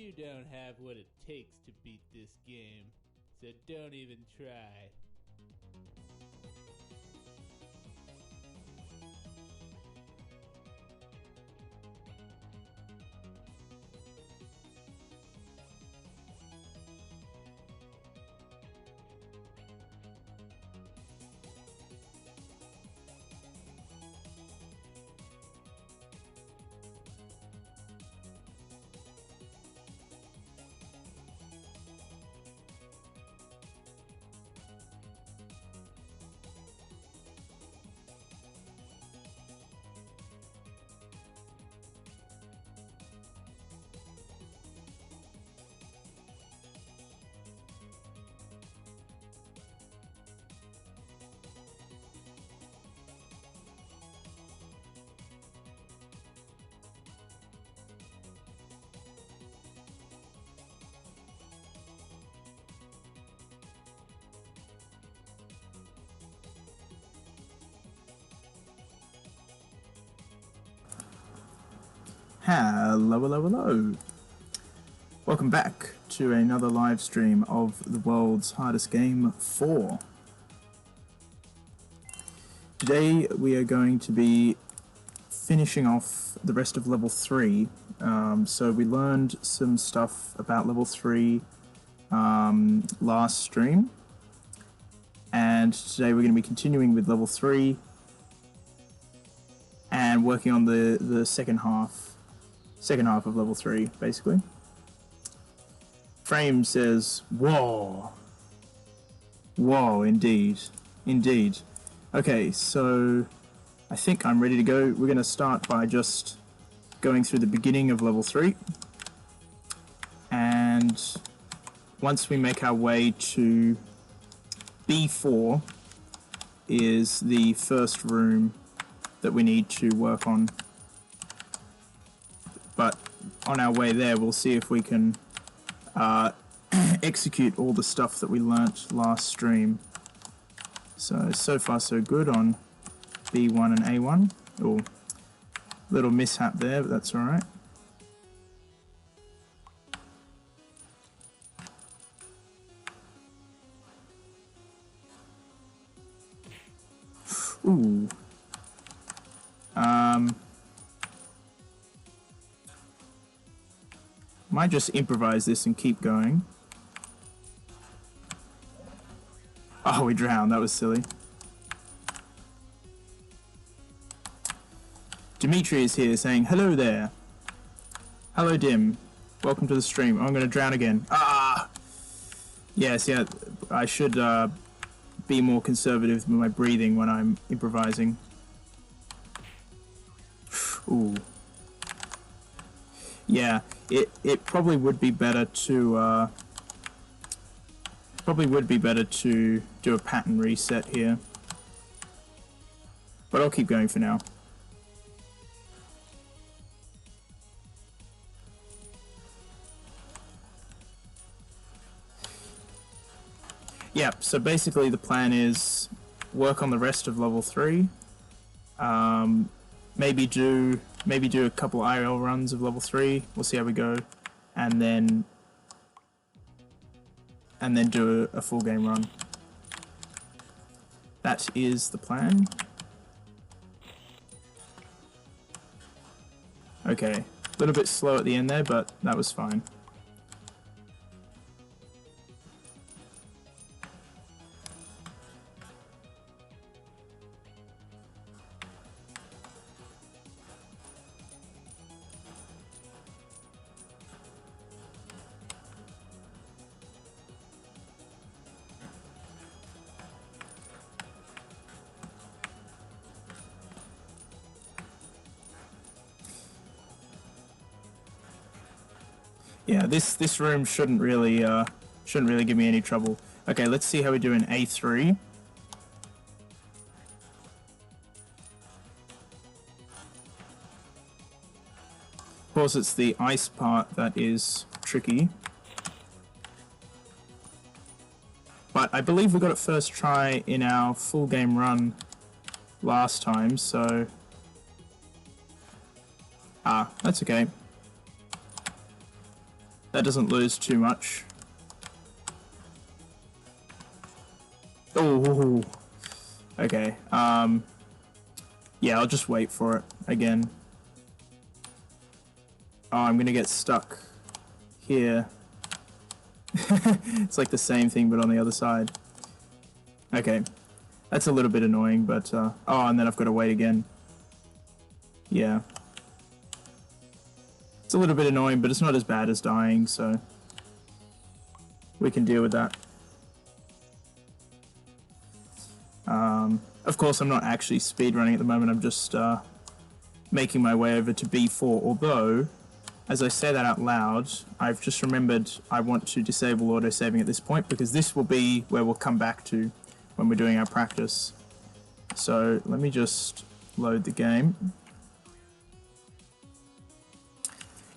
You don't have what it takes to beat this game, so don't even try. Hello. Welcome back to another live stream of the world's hardest game 4. Today we are going to be finishing off the rest of level 3. So we learned some stuff about level 3 last stream. And today we're going to be continuing with level 3 and working on the second half of level 3, basically. Frame says, whoa, indeed. Okay, so I think I'm ready to go. We're going to start by just going through the beginning of level 3, and once we make our way to B4 is the first room that we need to work on. But on our way there, we'll see if we can execute all the stuff that we learnt last stream. So far so good on B1 and A1. Oh, little mishap there, but that's alright. Ooh. Might just improvise this and keep going. Oh, we drowned. That was silly. Dimitri is here saying, hello there. Hello, Dim. Welcome to the stream. Oh, I'm going to drown again. Ah! Yes, yeah. I should be more conservative with my breathing when I'm improvising. Ooh. Yeah, it probably would be better to do a pattern reset here. But I'll keep going for now. Yeah, so basically the plan is work on the rest of level 3. Maybe do a couple IRL runs of level 3. We'll see how we go, and then do a full game run. That is the plan. Okay, a little bit slow at the end there, but that was fine. Yeah, this room shouldn't really give me any trouble. Okay, let's see how we do in A3. Of course, it's the ice part that is tricky. But I believe we got it first try in our full game run last time, so... Ah, that's okay. That doesn't lose too much. Oh, okay. Yeah, I'll just wait for it again. Oh, I'm gonna get stuck here. It's like the same thing, but on the other side. Okay. That's a little bit annoying, but, oh, and then I've got to wait again. Yeah. It's a little bit annoying, but it's not as bad as dying, so we can deal with that. Of course, I'm not actually speedrunning at the moment, I'm just making my way over to B4, although, as I say that out loud, I've just remembered I want to disable autosaving at this point, because this will be where we'll come back to when we're doing our practice. So, let me just load the game.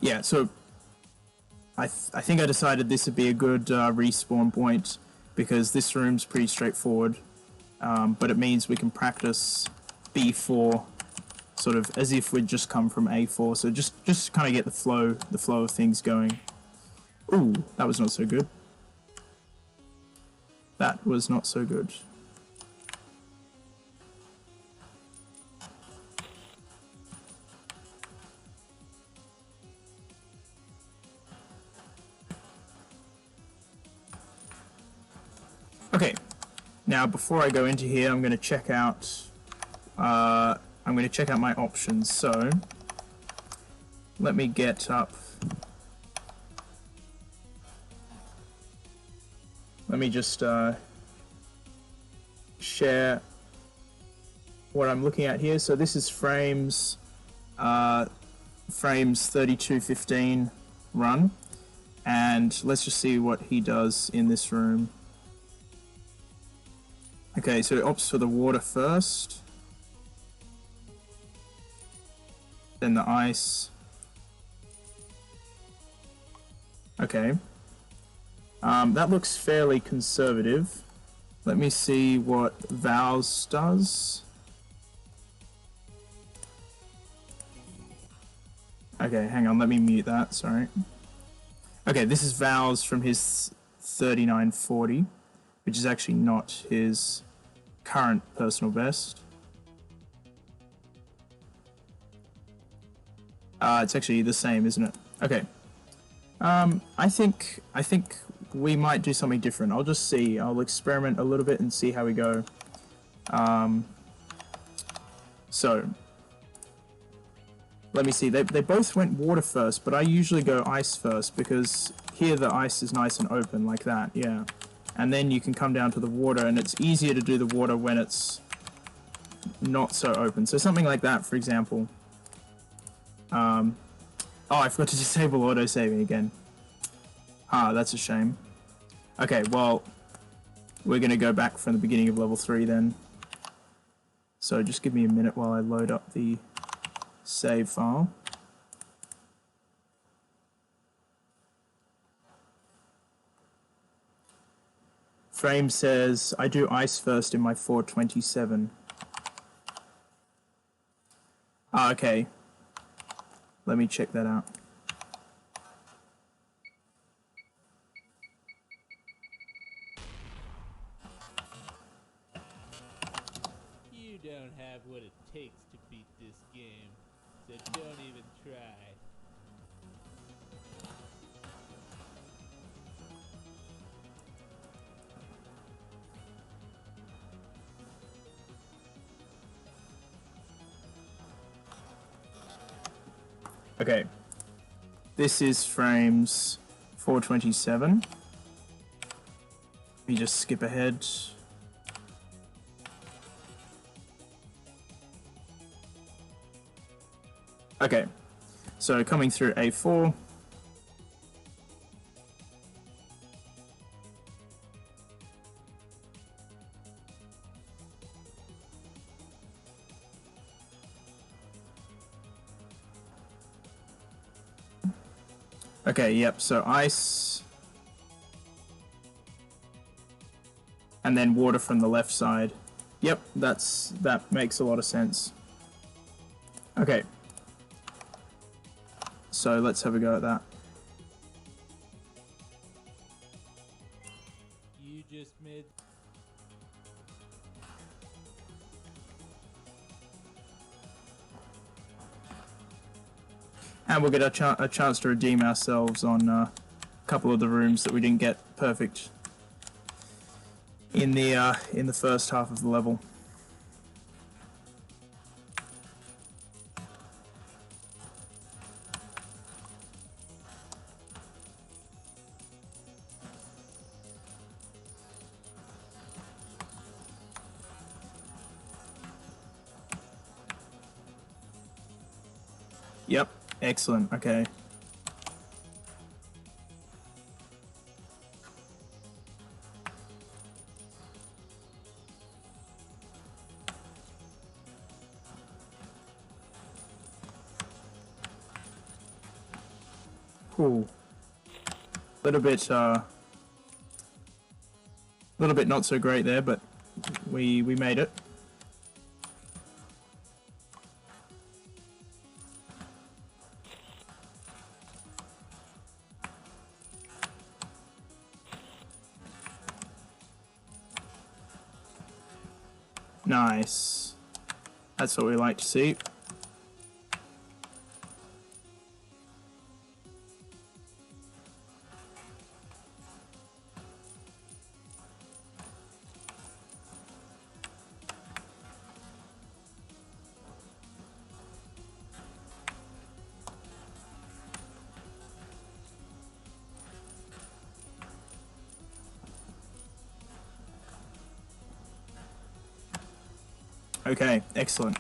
Yeah, so I think I decided this would be a good respawn point, because this room's pretty straightforward. But it means we can practice B4 sort of as if we'd just come from A4, so just kind of get the flow of things going. Ooh, that was not so good. That was not so good. Okay. Now, before I go into here, I'm going to check out my options. So, let me get up. Let me just share what I'm looking at here. So this is frames 3215 run, and let's just see what he does in this room. Okay, so it opts for the water first, then the ice. Okay. That looks fairly conservative. Let me see what Vows does. Okay, hang on, let me mute that, sorry. Okay, this is Vows from his 3940. Which is actually not his current personal best. It's actually the same, isn't it? Okay. I think we might do something different. I'll just see. I'll experiment a little bit and see how we go. So let me see. They both went water first, but I usually go ice first because here the ice is nice and open like that. Yeah. And then you can come down to the water, and it's easier to do the water when it's not so open. So something like that, for example. Oh, I forgot to disable autosaving again. Ah, that's a shame. Okay, well, we're going to go back from the beginning of level 3 then. So just give me a minute while I load up the save file. Frame says, I do ice first in my 427. Ah, okay. Let me check that out. You don't have what it takes to beat this game, so don't even try. Okay. This is frames 427. Let me just skip ahead. Okay. So coming through A4. Okay, yep, so ice. And then water from the left side. Yep, that makes a lot of sense. Okay. So let's have a go at that. And we'll get a chance to redeem ourselves on a couple of the rooms that we didn't get perfect in the first half of the level. Yep, excellent, okay. Cool. Little bit not so great there, but we made it. Nice. That's what we like to see. Okay, excellent.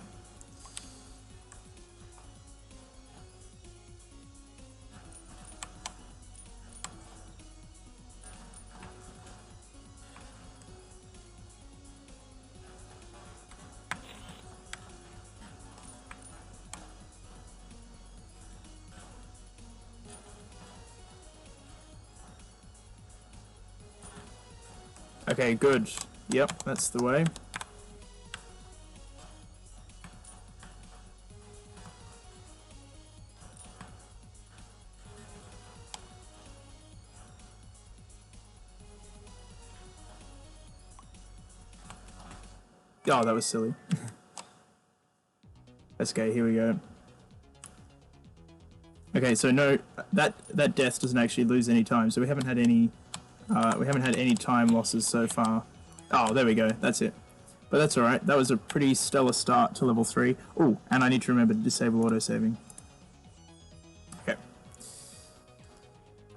Okay, good. Yep, that's the way. Oh, that was silly. That's okay, here we go. Okay, so no, that death doesn't actually lose any time, so we haven't had any time losses so far. Oh, there we go, that's it. But that's alright, that was a pretty stellar start to level 3. Oh, and I need to remember to disable autosaving. Okay.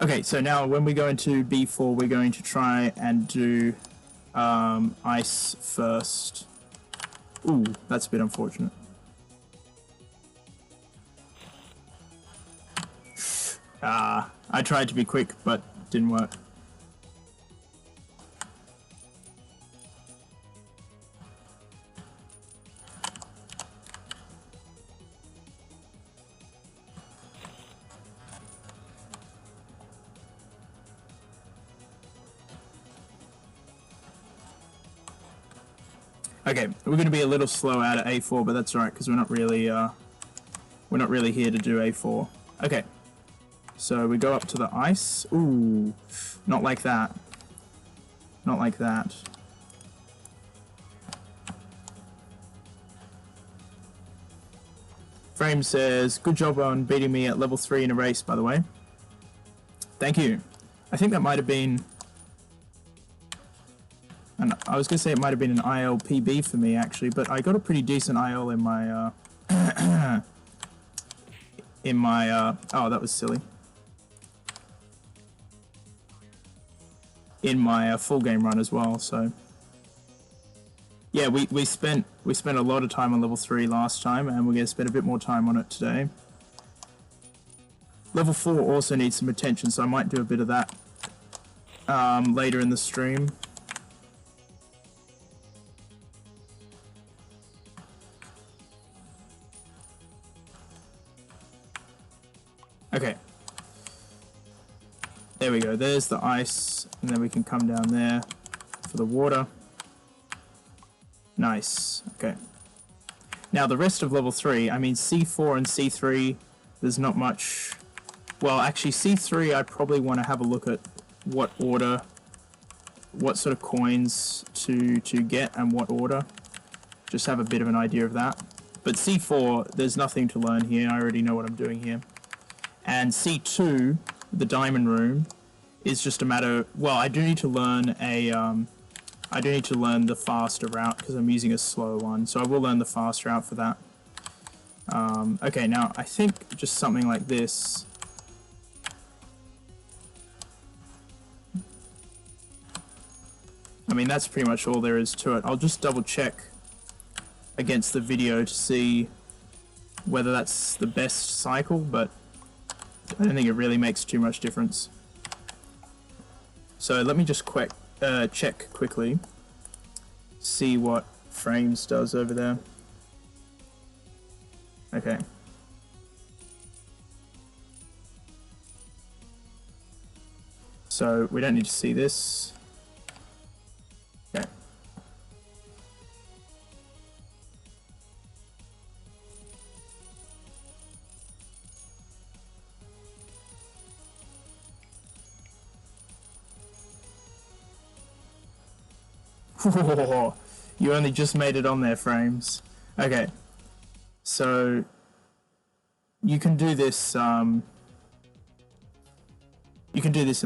Okay, so now when we go into B4, we're going to try and do ice first. Ooh, that's a bit unfortunate. I tried to be quick, but didn't work. Okay, we're going to be a little slow out at A4, but that's alright because we're not really here to do A4. Okay, so we go up to the ice. Ooh, not like that. Not like that. Frame says, "Good job on beating me at level 3 in a race, by the way." Thank you. I think that might have been... And I was going to say it might have been an ILPB for me, actually, but I got a pretty decent IL in my, oh, that was silly. In my full game run as well, so... Yeah, we spent a lot of time on level 3 last time, and we're going to spend a bit more time on it today. Level 4 also needs some attention, so I might do a bit of that later in the stream. Okay. There we go, there's the ice, and then we can come down there for the water. Nice, okay. Now the rest of level 3, I mean C4 and C3, there's not much... Well, actually C3 I probably want to have a look at what order, what sort of coins to get and what order. Just have a bit of an idea of that. But C4, there's nothing to learn here, I already know what I'm doing here. And C2, the diamond room, is just a matter. Well, I do need to learn I do need to learn the faster route because I'm using a slow one, so I will learn the fast route for that. Okay, now I think just something like this. I mean, that's pretty much all there is to it. I'll just double check against the video to see whether that's the best cycle, but I don't think it really makes too much difference. So let me just check quickly, see what Frames does over there. Okay. So we don't need to see this. Okay. Whoa, you only just made it on there, Frames. Okay. So you can do this in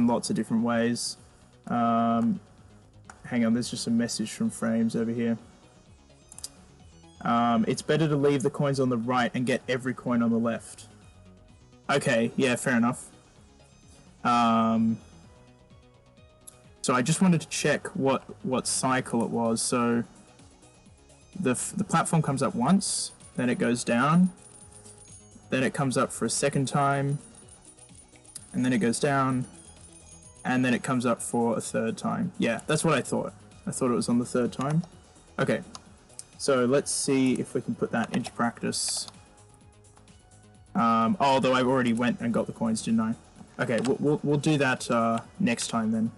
lots of different ways. Hang on, there's just a message from Frames over here. It's better to leave the coins on the right and get every coin on the left. Okay, yeah, fair enough. So I just wanted to check what cycle it was. So the platform comes up once, then it goes down, then it comes up for a second time, and then it goes down, and then it comes up for a third time. Yeah, that's what I thought. I thought it was on the third time. Okay, so let's see if we can put that into practice. Although I already went and got the coins, didn't I? Okay, we'll do that next time then.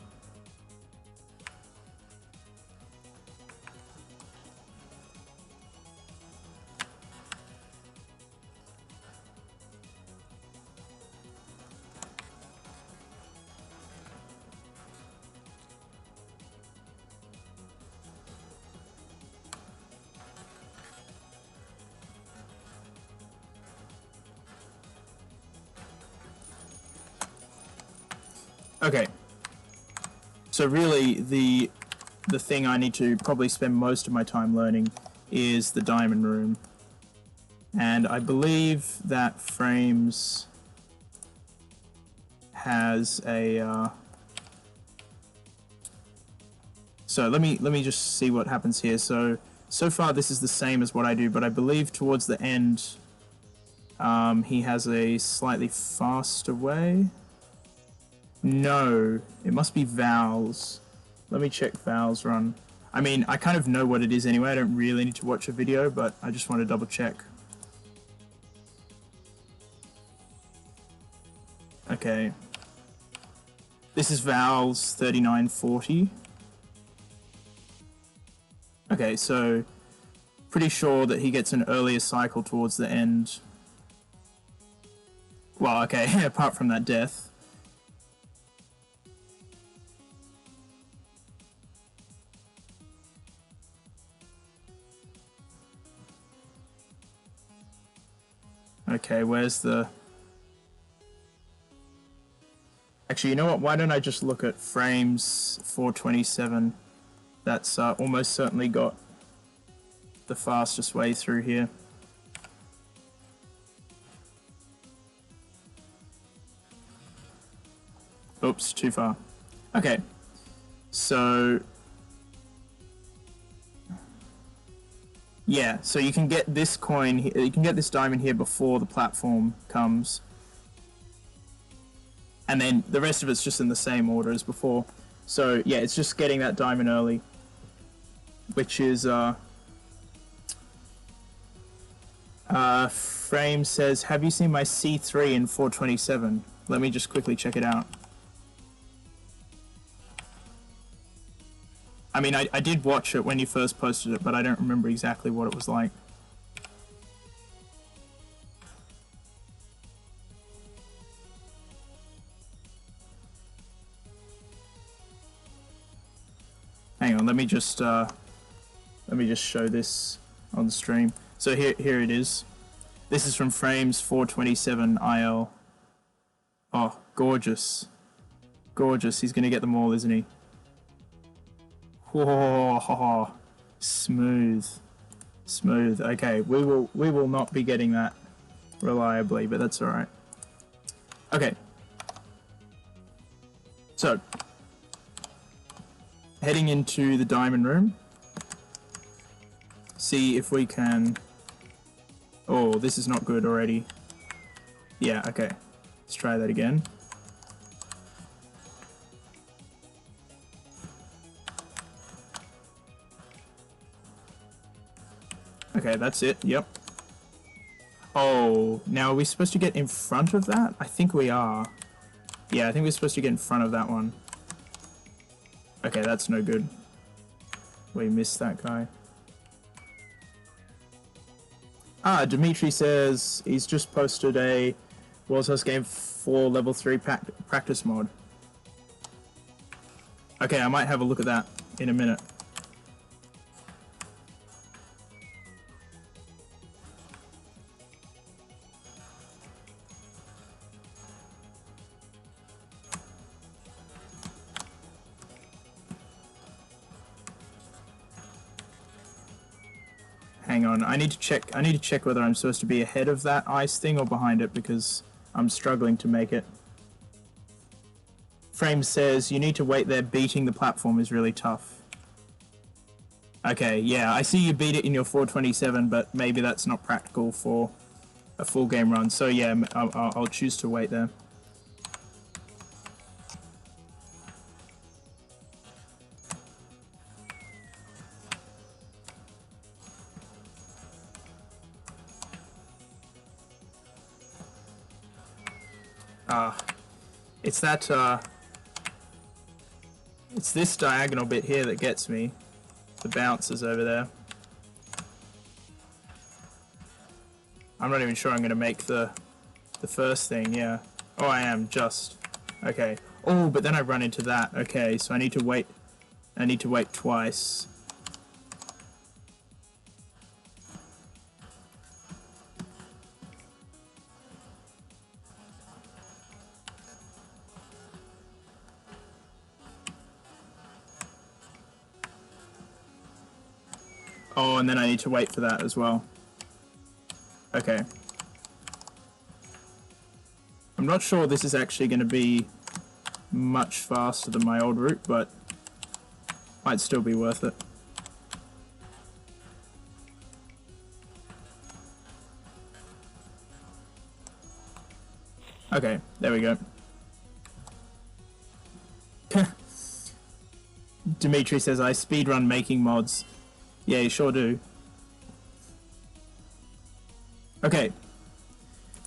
Okay, so really the thing I need to probably spend most of my time learning is the diamond room, and I believe that Frames has a so let me just see what happens here. So far this is the same as what I do, but I believe towards the end he has a slightly faster way. No, it must be Val's. Let me check Val's run. I mean, I kind of know what it is anyway. I don't really need to watch a video, but I just want to double check. Okay. This is Val's 3940. Okay, so pretty sure that he gets an earlier cycle towards the end. Well, okay, apart from that death. Okay, where's the... Actually, you know what? Why don't I just look at Frames 427? That's almost certainly got the fastest way through here. Oops, too far. Okay, so... Yeah, so you can get this coin, you can get this diamond here before the platform comes. And then the rest of it's just in the same order as before. So yeah, it's just getting that diamond early. Which is, Frame says, have you seen my C3 in 427? Let me just quickly check it out. I mean, I did watch it when you first posted it, but I don't remember exactly what it was like. Hang on, let me just show this on the stream. So here it is. This is from Frames 427 IL. Oh, gorgeous. Gorgeous. He's going to get them all, isn't he? Whoa, smooth. Smooth. Okay, we will not be getting that reliably, but that's alright. Okay. So, heading into the diamond room. See if we can... Oh, this is not good already. Yeah, okay. Let's try that again. Okay, that's it. Yep. Oh, now are we supposed to get in front of that? I think we are. Yeah, I think we're supposed to get in front of that one. Okay, that's no good. We missed that guy. Ah, Dimitri says he's just posted a World's Host Game 4 Level 3 practice mod. Okay, I might have a look at that in a minute. Hang on, I need to check whether I'm supposed to be ahead of that ice thing or behind it because I'm struggling to make it. Frame says you need to wait there, beating the platform is really tough. Okay, yeah, I see you beat it in your 427, but maybe that's not practical for a full game run. So yeah, I'll choose to wait there. It's that, it's this diagonal bit here that gets me. The bouncers over there. I'm not even sure I'm going to make the first thing, yeah. Oh, I am, just. Okay. Oh, but then I run into that. Okay, so I need to wait. I need to wait twice. Oh, and then I need to wait for that as well. Okay. I'm not sure this is actually going to be much faster than my old route, but might still be worth it. Okay, there we go. Dimitri says, I speedrun making mods. Yeah, you sure do. Okay.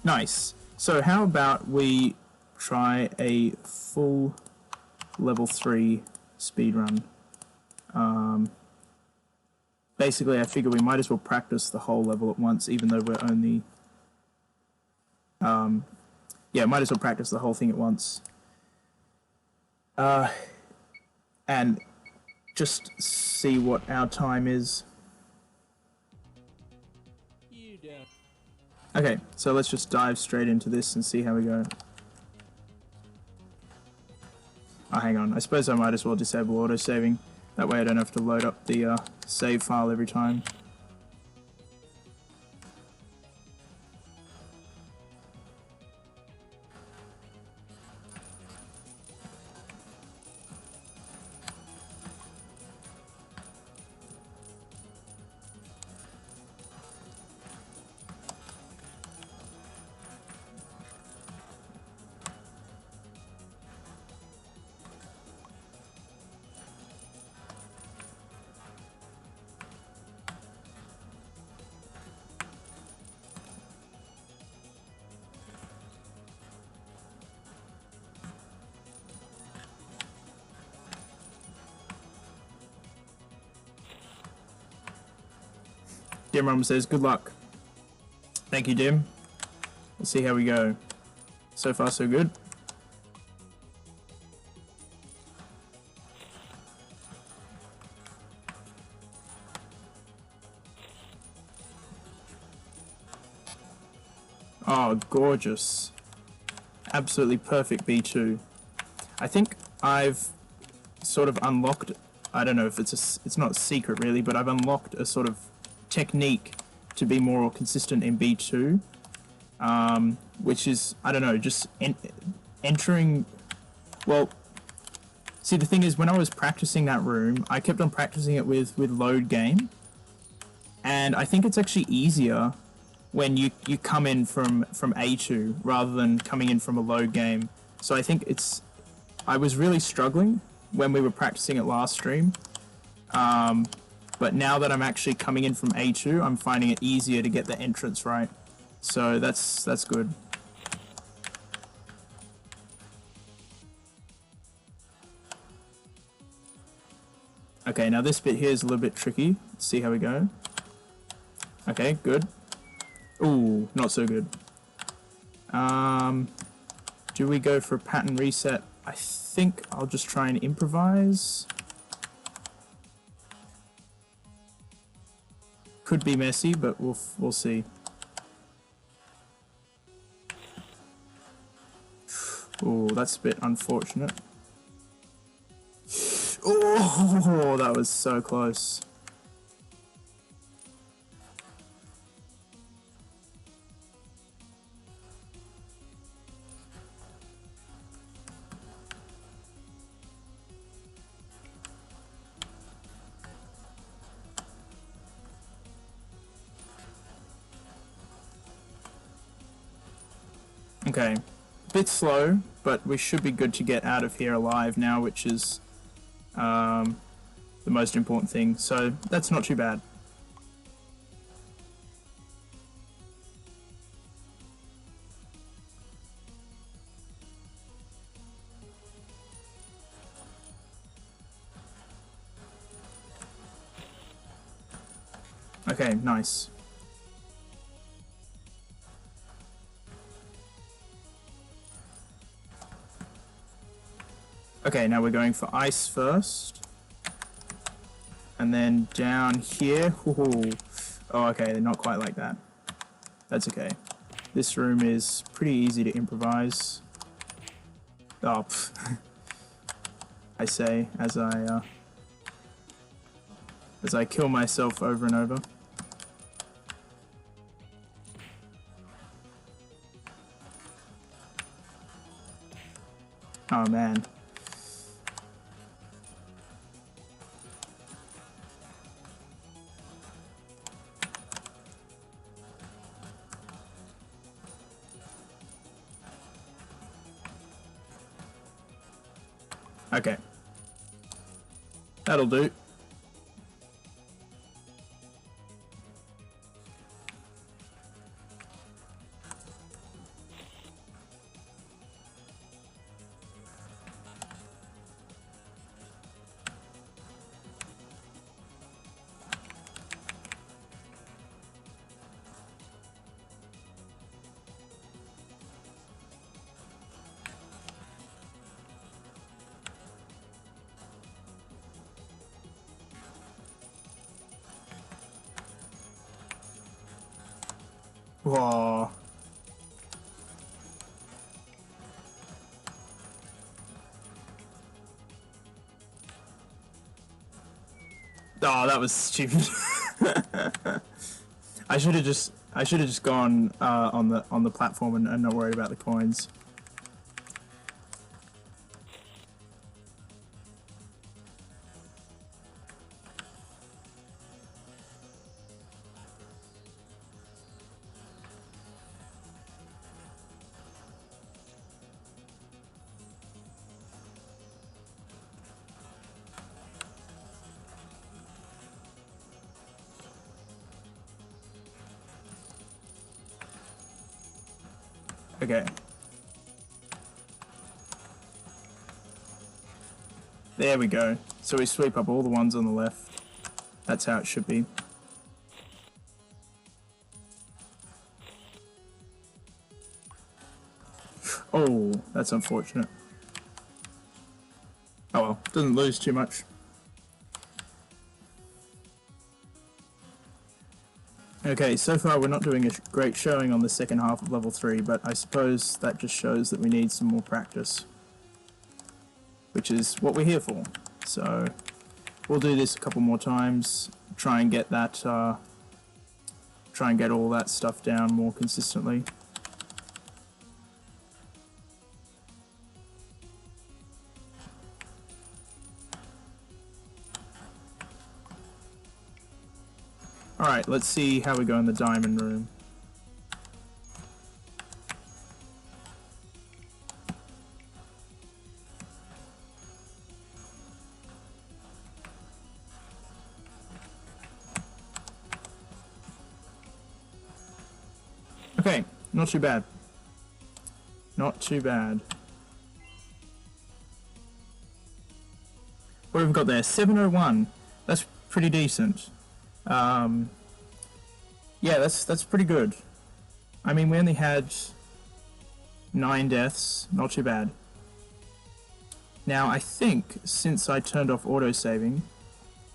Nice. So how about we try a full level 3 speedrun? Basically, I figure we might as well practice the whole level at once, even though we're only... yeah, might as well practice the whole thing at once. And just see what our time is. You don't. Okay, so let's just dive straight into this and see how we go. Oh, hang on. I suppose I might as well disable autosaving. That way I don't have to load up the save file every time. Dim says, good luck. Thank you, Dim. Let's see how we go. So far, so good. Oh, gorgeous. absolutely perfect B2. I think I've sort of unlocked, I don't know if it's not a secret really, but I've unlocked a sort of technique to be more consistent in B2, which is, I don't know, just entering, well, see the thing is when I was practicing that room, I kept on practicing it with load game, and I think it's actually easier when you come in from A2 rather than coming in from a load game. So I think I was really struggling when we were practicing it last stream, but now that I'm actually coming in from A2, I'm finding it easier to get the entrance right. So that's good. Okay, now this bit here is a little bit tricky. Let's see how we go. Okay, good. Ooh, not so good. Do we go for a pattern reset? I think I'll just try and improvise. Could be messy, but we'll see. Ooh, that's a bit unfortunate. Oh, that was so close. Okay, bit slow, but we should be good to get out of here alive now, which is the most important thing. So that's not too bad. Okay, nice. Okay, now we're going for ice first. And then down here. Ooh. Oh, okay, not quite like that. That's okay. This room is pretty easy to improvise. Oh, I say as I kill myself over and over. Oh man. Okay. That'll do. Whoa. Oh, that was stupid. I should have just gone on the platform and not worried about the coins. Okay. There we go. So we sweep up all the ones on the left. That's how it should be. Oh, that's unfortunate. Oh well, doesn't lose too much. Okay, so far we're not doing a great showing on the second half of level 3, but I suppose that just shows that we need some more practice, which is what we're here for. So we'll do this a couple more times, try and get that, try and get all that stuff down more consistently. Alright, let's see how we go in the diamond room. Okay, not too bad. Not too bad. What have we got there? 701. That's pretty decent. Yeah, that's pretty good. I mean, we only had 9 deaths. Not too bad. Now, I think since I turned off autosaving,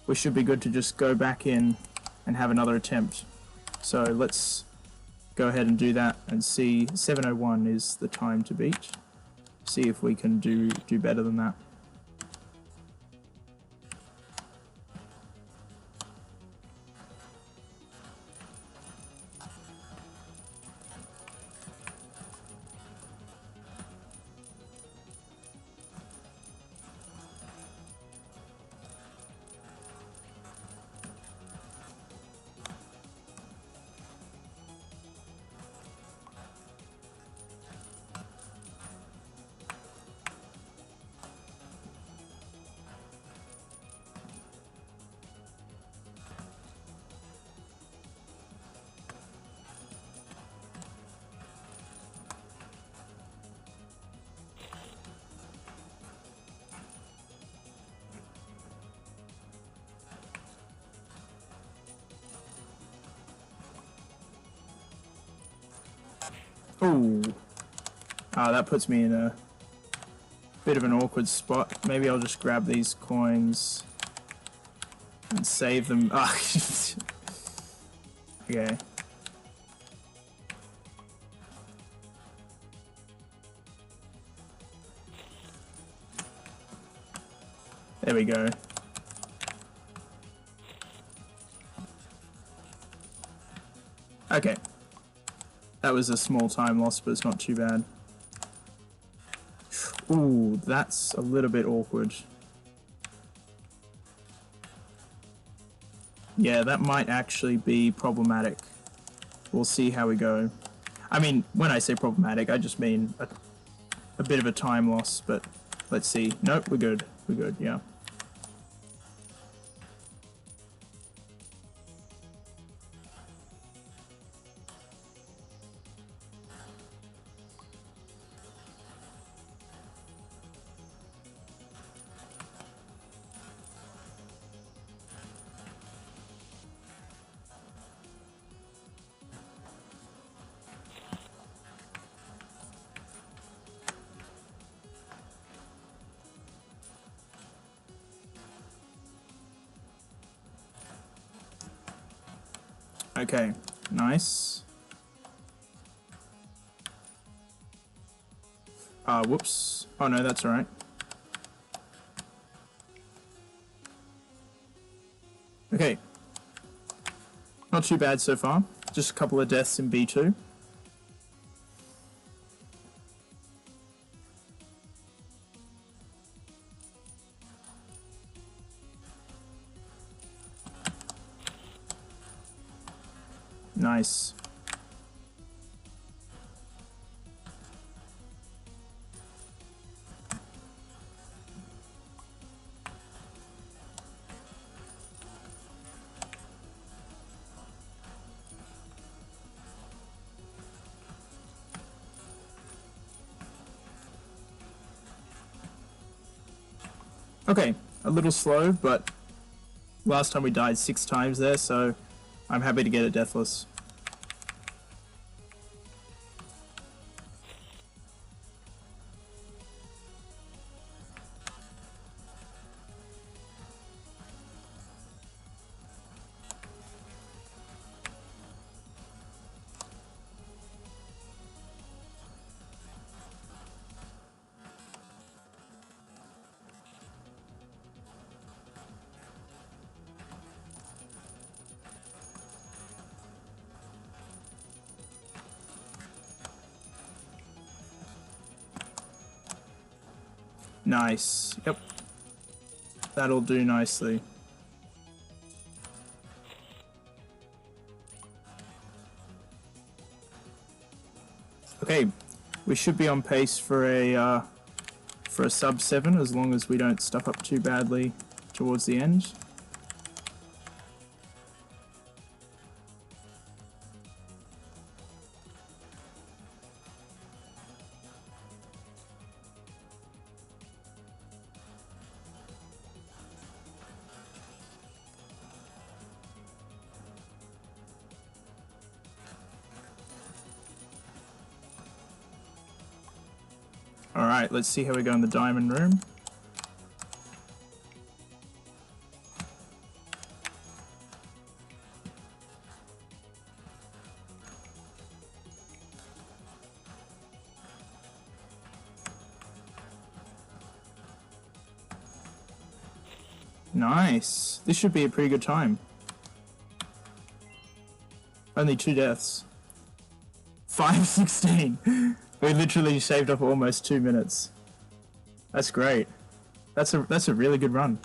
we should be good to just go back in and have another attempt. So let's go ahead and do that and see. 701 is the time to beat. See if we can do better than that. Oh, that puts me in a bit of an awkward spot. Maybe I'll just grab these coins and save them. Ah, okay. There we go. Okay. That was a small time loss, but it's not too bad. Ooh, that's a little bit awkward. Yeah, that might actually be problematic. We'll see how we go. I mean, when I say problematic, I just mean a bit of a time loss, but let's see. Nope, we're good. We're good, yeah. Okay, nice. Whoops. Oh no, that's alright. Okay. Not too bad so far. Just a couple of deaths in B2. Nice. Okay, a little slow, but last time we died 6 times there, so I'm happy to get it deathless. Nice. Yep. That'll do nicely. Okay, we should be on pace for a sub 7 as long as we don't stuff up too badly towards the end. Alright, let's see how we go in the diamond room. Nice. This should be a pretty good time. Only 2 deaths. 5:16. We literally shaved off almost 2 minutes. That's great. That's a really good run.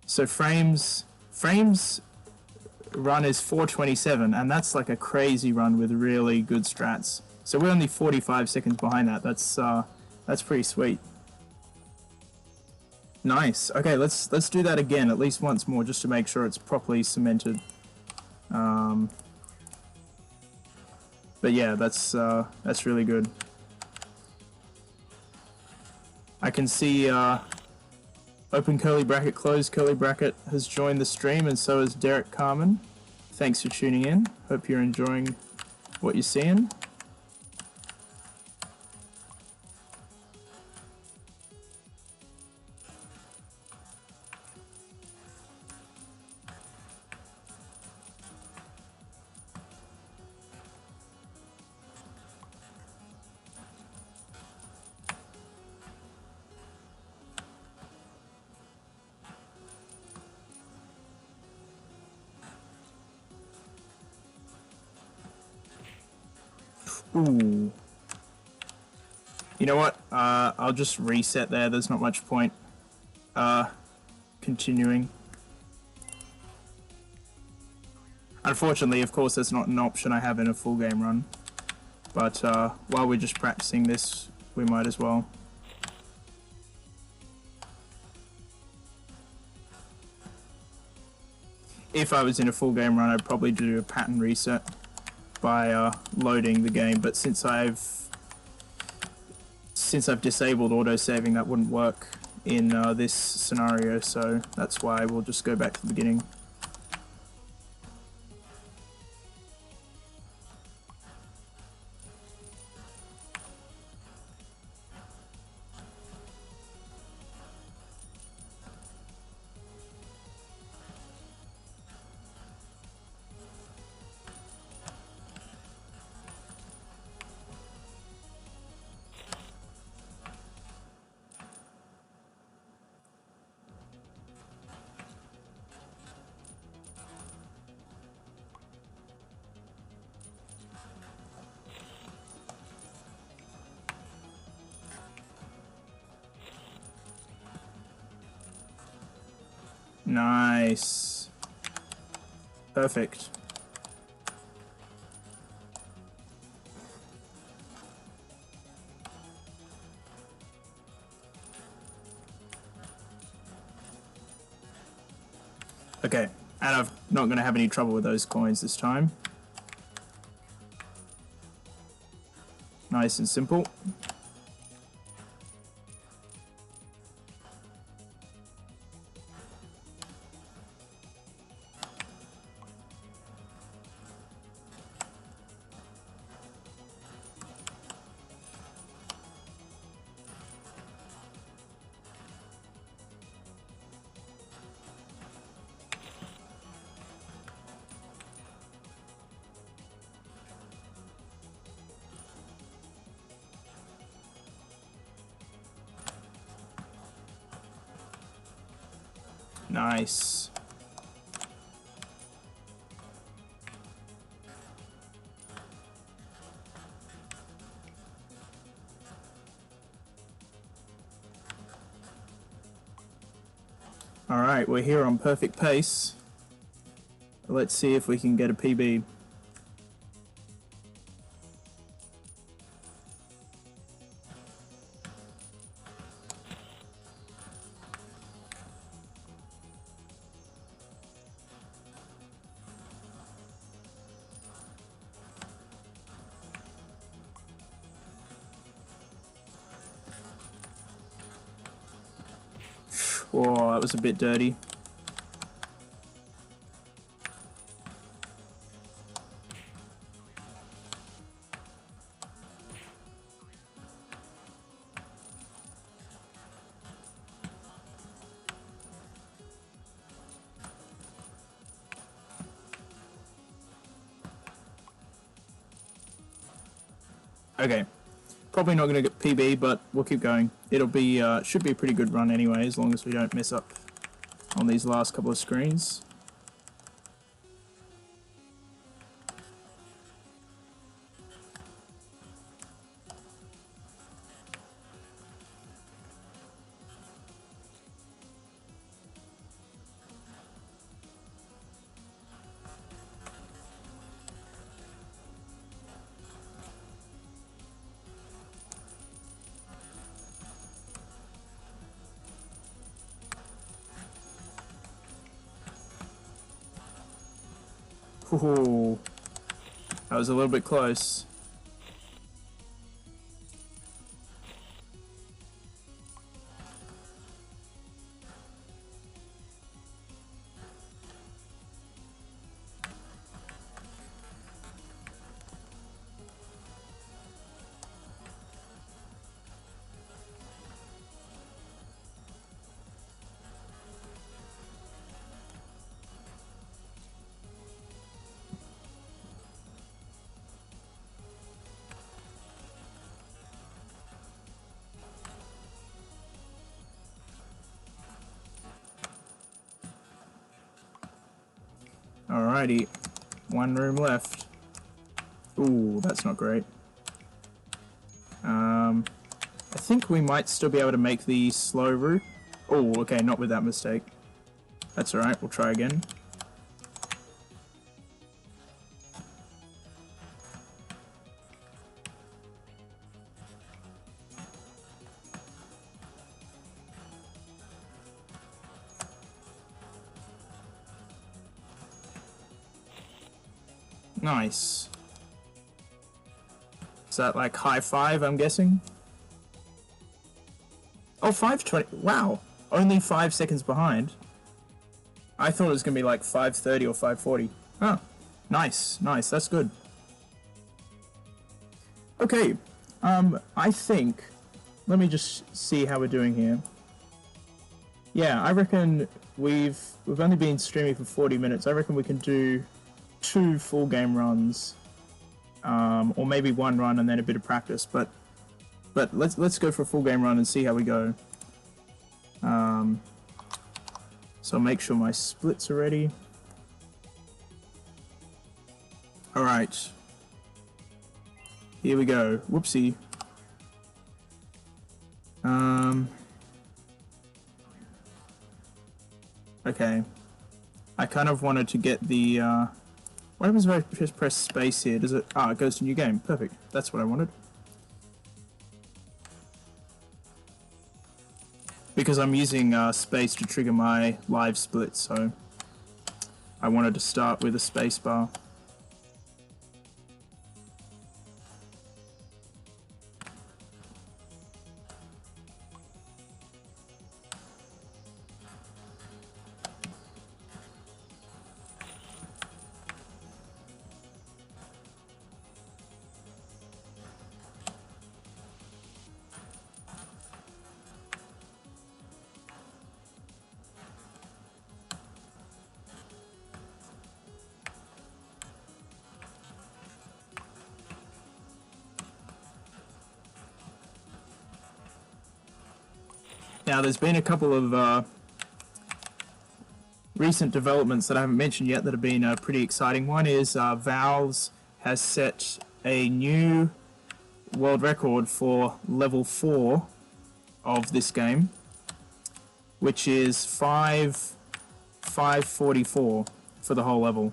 So frames run is 4:27, and that's like a crazy run with really good strats. So we're only 45 seconds behind that. That's pretty sweet. Nice. Okay, let's do that again at least once more just to make sure it's properly cemented. But yeah, that's really good. I can see open curly bracket, close curly bracket has joined the stream, and so has Derek Carmen. Thanks for tuning in. Hope you're enjoying what you're seeing. Ooh. You know what? I'll just reset there. There's not much point continuing. Unfortunately, of course, that's not an option I have in a full game run. But while we're just practicing this, we might as well. If I was in a full game run, I'd probably do a pattern reset by loading the game, but since I've disabled autosaving, that wouldn't work in this scenario, so that's why we'll just go back to the beginning. Nice. Perfect. Okay, and I'm not going to have any trouble with those coins this time. Nice and simple. Nice. Alright, we're here on perfect pace. Let's see if we can get a PB. Whoa, that was a bit dirty. Okay, probably not going to get PB, but we'll keep going. It'll be should be a pretty good run anyway, as long as we don't mess up on these last couple of screens. Ooh, that was a little bit close. Alrighty, one room left. Ooh, that's not great. I think we might still be able to make the slow route. Oh, okay, not with that mistake. That's alright, we'll try again. Nice. Is that like high five, I'm guessing? Oh, 5:20. Wow. Only 5 seconds behind. I thought it was going to be like 5:30 or 5:40. Oh, nice. Nice. That's good. Okay. I think... Let me just see how we're doing here. Yeah, I reckon we've only been streaming for 40 minutes. I reckon we can do 2 full game runs. Or maybe 1 run and then a bit of practice, but let's go for a full game run and see how we go. So I'll make sure my splits are ready. Alright. Here we go. Whoopsie. Okay. I kind of wanted to get the, what happens if I just press space here? Does it... Ah, it goes to new game. Perfect. That's what I wanted. Because I'm using space to trigger my live split, so I wanted to start with a space bar. Now, there's been a couple of recent developments that I haven't mentioned yet that have been pretty exciting. One is Valve has set a new world record for level 4 of this game. which is 5:44 for the whole level,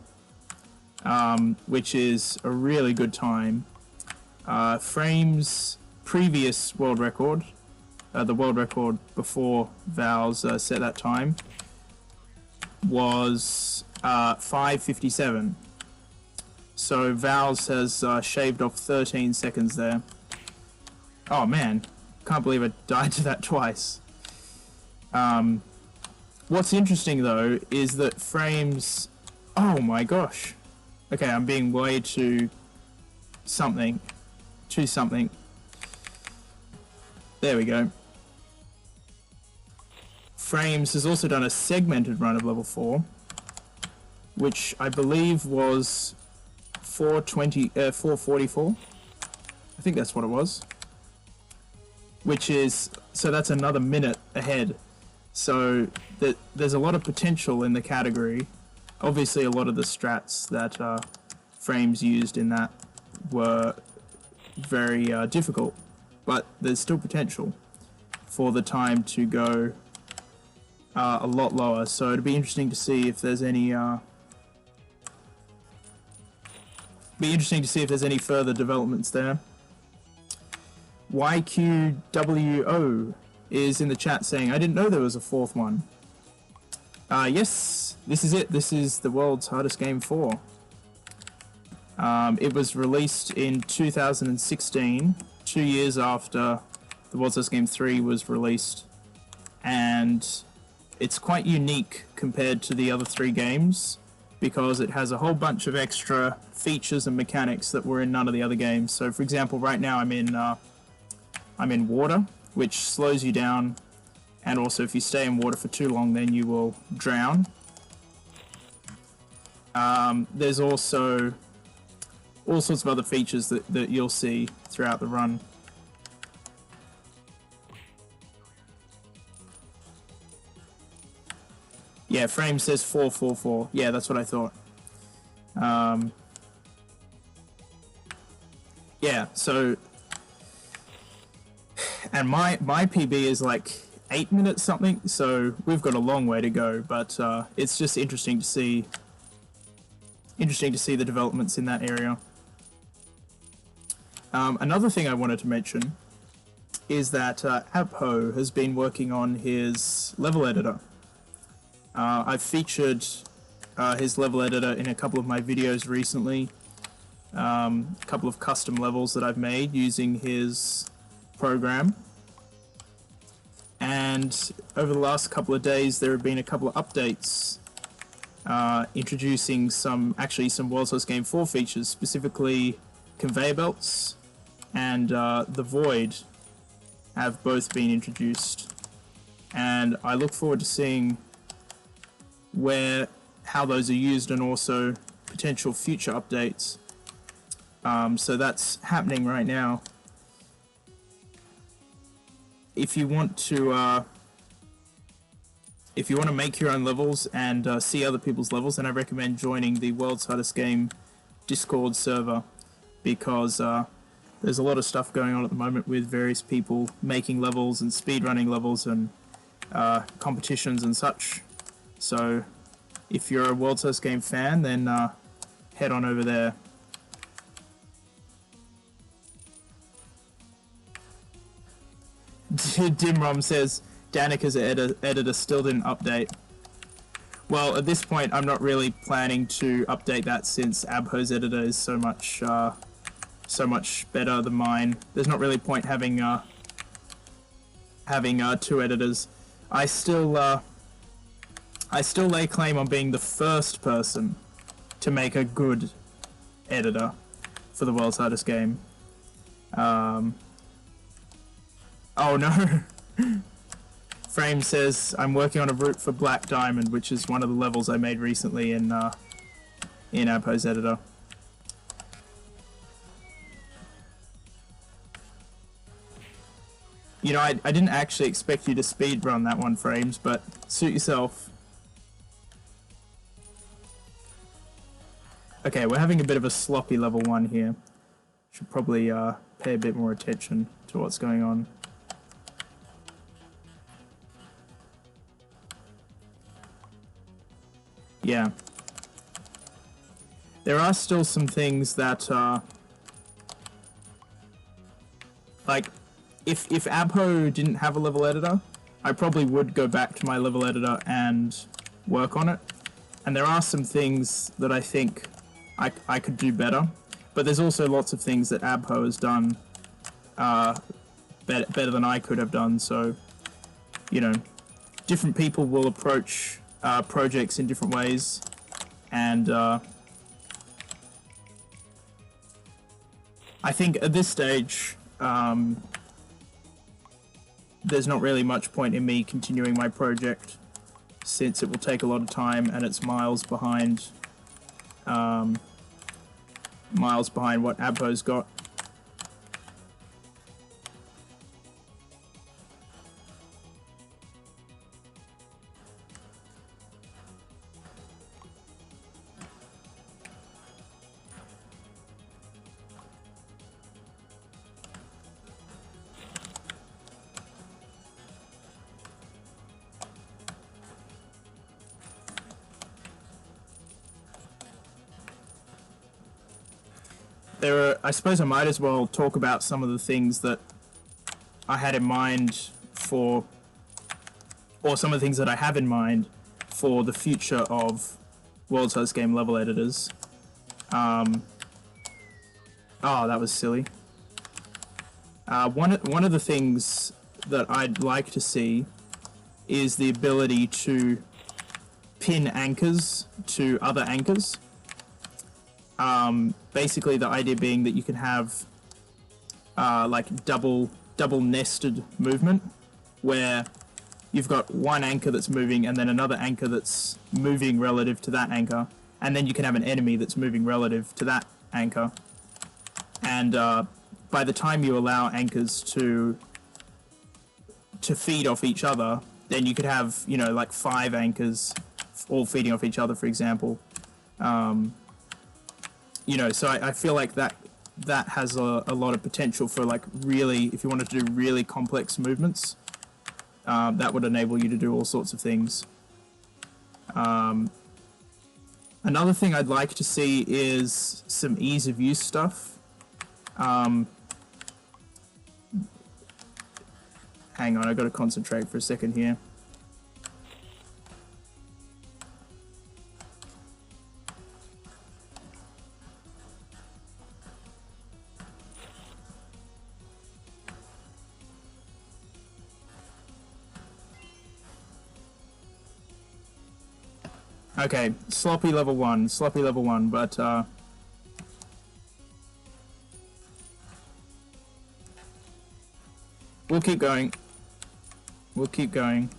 which is a really good time. Frame's previous world record, the world record before Val's set that time, was 5:57. So Val's has shaved off 13 seconds there. Oh man, can't believe I died to that twice. What's interesting though is that Frames... Oh my gosh. Okay, I'm being way too something. There we go. Frames has also done a segmented run of level 4, which I believe was 444. I think that's what it was. Which is, so that's another minute ahead. So there's a lot of potential in the category. Obviously a lot of the strats that Frames used in that were very difficult, but there's still potential for the time to go a lot lower. So it'd be interesting to see if there's any further developments there. YQWO is in the chat saying, I didn't know there was a fourth one. Yes, this is it. This is the world's hardest game 4. It was released in 2016, 2 years after the world's hardest game 3 was released, and it's quite unique compared to the other 3 games because it has a whole bunch of extra features and mechanics that were in none of the other games. So for example, right now I'm in water, which slows you down, and also if you stay in water for too long then you will drown. There's also all sorts of other features that you'll see throughout the run. Yeah, Frame says 444. Yeah, that's what I thought. Yeah, so... And my PB is like 8 minutes something, so we've got a long way to go, but it's just interesting to see the developments in that area. Another thing I wanted to mention is that Abho has been working on his level editor. I've featured his level editor in a couple of my videos recently, a couple of custom levels that I've made using his program. And over the last couple of days there have been a couple of updates introducing some World's Hardest Game 4 features, specifically conveyor belts and the Void have both been introduced, and I look forward to seeing how those are used and also potential future updates. So that's happening right now. If you want to make your own levels and see other people's levels, then I recommend joining the World's Hardest Game Discord server, because there's a lot of stuff going on at the moment with various people making levels and speedrunning levels and competitions and such. So if you're a World's Hardest Game fan, then head on over there. Dimrom says Danica's editor still didn't update. Well, at this point I'm not really planning to update that, since Abho's editor is so much better than mine. There's not really point having two editors. I still lay claim on being the first person to make a good editor for the World's Hardest Game. Oh no! Frame says, I'm working on a route for Black Diamond, which is one of the levels I made recently in Abho's editor. You know, I didn't actually expect you to speedrun that one, Frames, but suit yourself. Okay, we're having a bit of a sloppy level 1 here. Should probably pay a bit more attention to what's going on. yeah. There are still some things that, like, if Abho didn't have a level editor, I probably would go back to my level editor and work on it. And there are some things that I think I could do better. But there's also lots of things that Abho has done better than I could have done. So, you know, different people will approach projects in different ways. And I think at this stage, there's not really much point in me continuing my project, since it will take a lot of time and it's miles behind what Abho's got. I suppose I might as well talk about some of the things that I had in mind for, or some of the things that I have in mind for the future of World Size Game level editors. Oh, that was silly. One of the things that I'd like to see is the ability to pin anchors to other anchors. Basically, the idea being that you can have like double nested movement, where you've got one anchor that's moving and then another anchor that's moving relative to that anchor, and then you can have an enemy that's moving relative to that anchor. And by the time you allow anchors to feed off each other, then you could have, you know, like 5 anchors all feeding off each other, for example. You know, so I feel like that has a lot of potential for, like, really, if you wanted to do really complex movements, that would enable you to do all sorts of things. Another thing I'd like to see is some ease of use stuff. Hang on, I've got to concentrate for a second here. Okay, sloppy level 1, but we'll keep going. We'll keep going.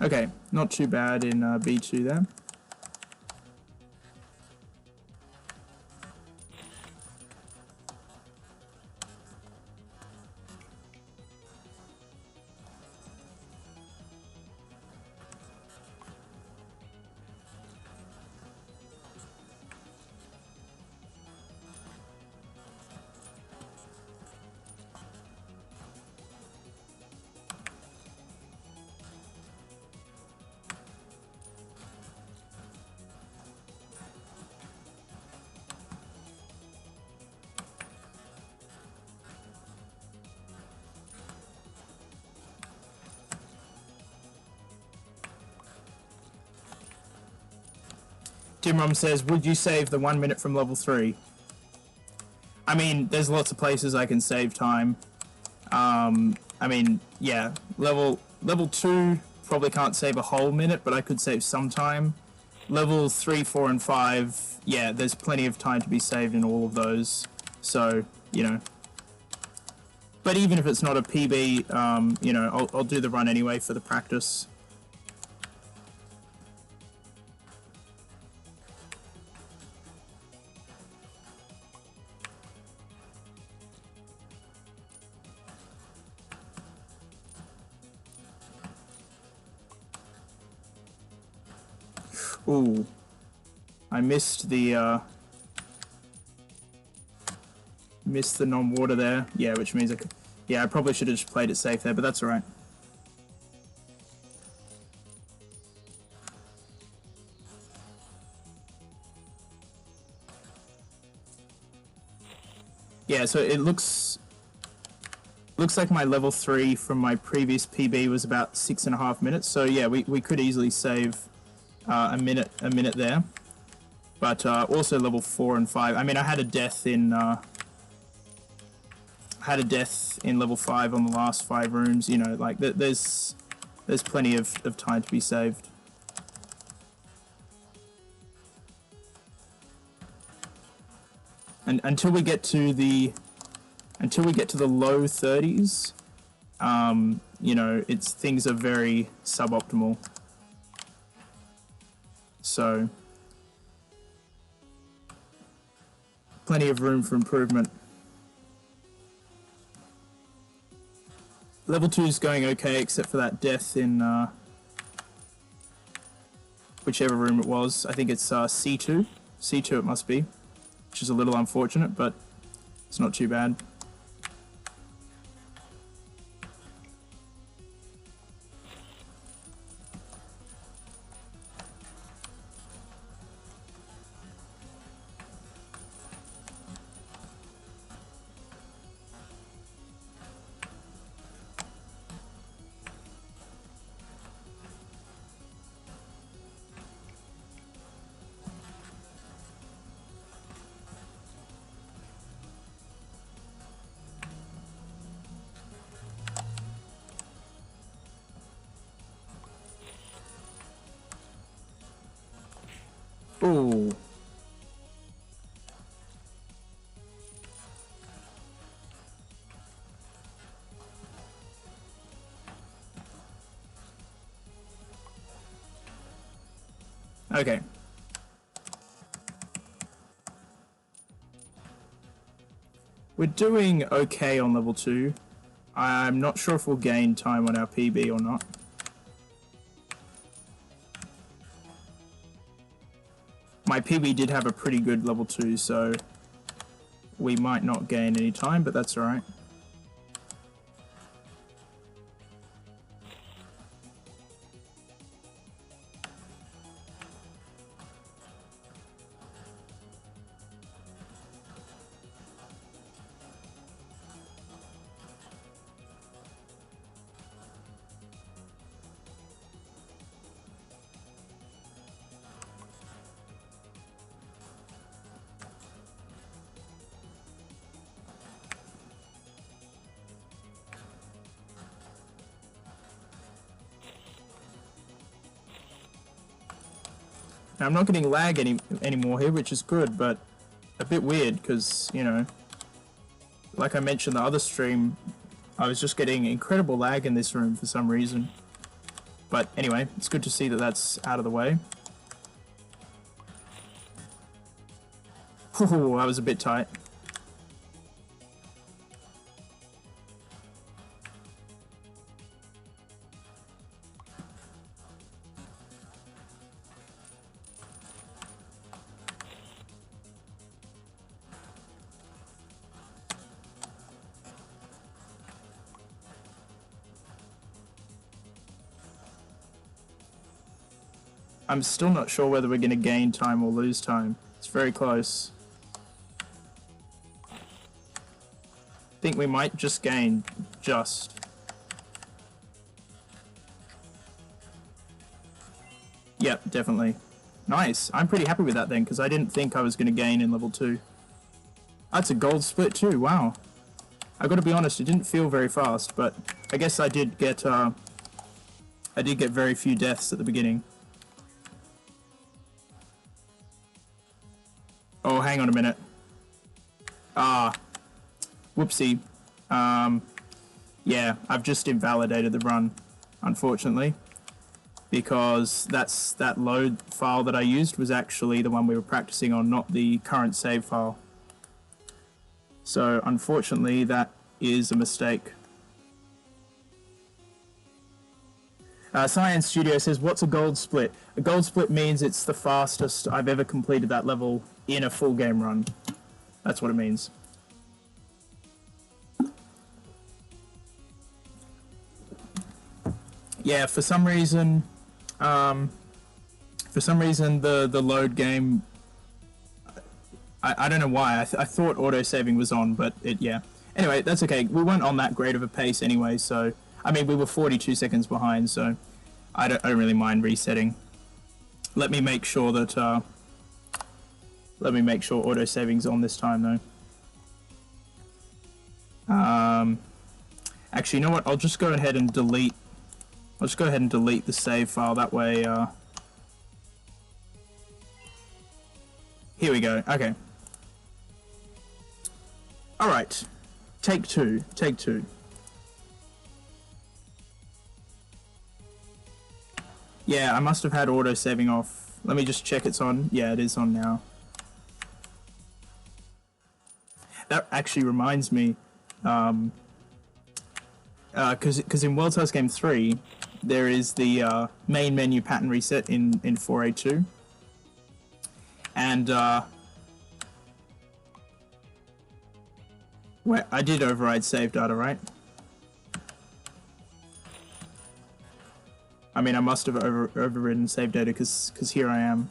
Okay, not too bad in B2 there. Dimrom says, would you save the 1 minute from level 3? I mean, there's lots of places I can save time. I mean, yeah, level 2 probably can't save a whole minute, but I could save some time. Level 3, 4, and 5, yeah, there's plenty of time to be saved in all of those. So, you know. But even if it's not a PB, you know, I'll do the run anyway for the practice. Ooh. I missed the non-water there. Yeah, which means I probably should have just played it safe there, but that's alright. Yeah, so it looks like my level 3 from my previous PB was about 6.5 minutes. So yeah, we could easily save a minute there. But also level 4 and 5. I mean, I had a death in level 5 on the last 5 rooms. You know, like there's plenty of time to be saved. And until we get to the low 30s, you know, things are very suboptimal. So plenty of room for improvement. Level 2 is going okay, except for that death in whichever room it was. I think it's C2. C2 it must be, which is a little unfortunate, but it's not too bad. Ooh. Okay. We're doing okay on level 2. I'm not sure if we'll gain time on our PB or not. My PB did have a pretty good level 2, so we might not gain any time, but that's alright. Now, I'm not getting lag anymore here, which is good, but a bit weird because, you know, like I mentioned the other stream, I was just getting incredible lag in this room for some reason. But anyway, it's good to see that that's out of the way. Ooh, that was a bit tight. I'm still not sure whether we're going to gain time or lose time. It's very close. I think we might just gain, just. Yep, definitely. Nice. I'm pretty happy with that then, because I didn't think I was going to gain in level 2. That's a gold split too, wow. I gotta be honest, it didn't feel very fast, but I guess I did get very few deaths at the beginning. Oh, hang on a minute. Whoopsie. Yeah, I've just invalidated the run, unfortunately, because that load file that I used was actually the one we were practicing on, not the current save file. So, unfortunately, that is a mistake. Science Studio says, what's a gold split? A gold split means it's the fastest I've ever completed that level in a full game run. That's what it means. Yeah, for some reason the load game, I don't know why, I thought auto-saving was on, but yeah. Anyway, that's okay. We weren't on that great of a pace anyway, so... I mean, we were 42 seconds behind, so I don't really mind resetting. Let me make sure that... let me make sure auto-saving's on this time, though. Actually, you know what? I'll just go ahead and delete... I'll just go ahead and delete the save file, that way... Here we go, okay. Alright. Take two. Yeah, I must have had auto-saving off. Let me just check it's on. Yeah, it is on now. That actually reminds me, because in World's House Game 3, there is the main menu pattern reset in 4A2. And, wait, I did override save data, right? I mean, I must have overridden save data because here I am.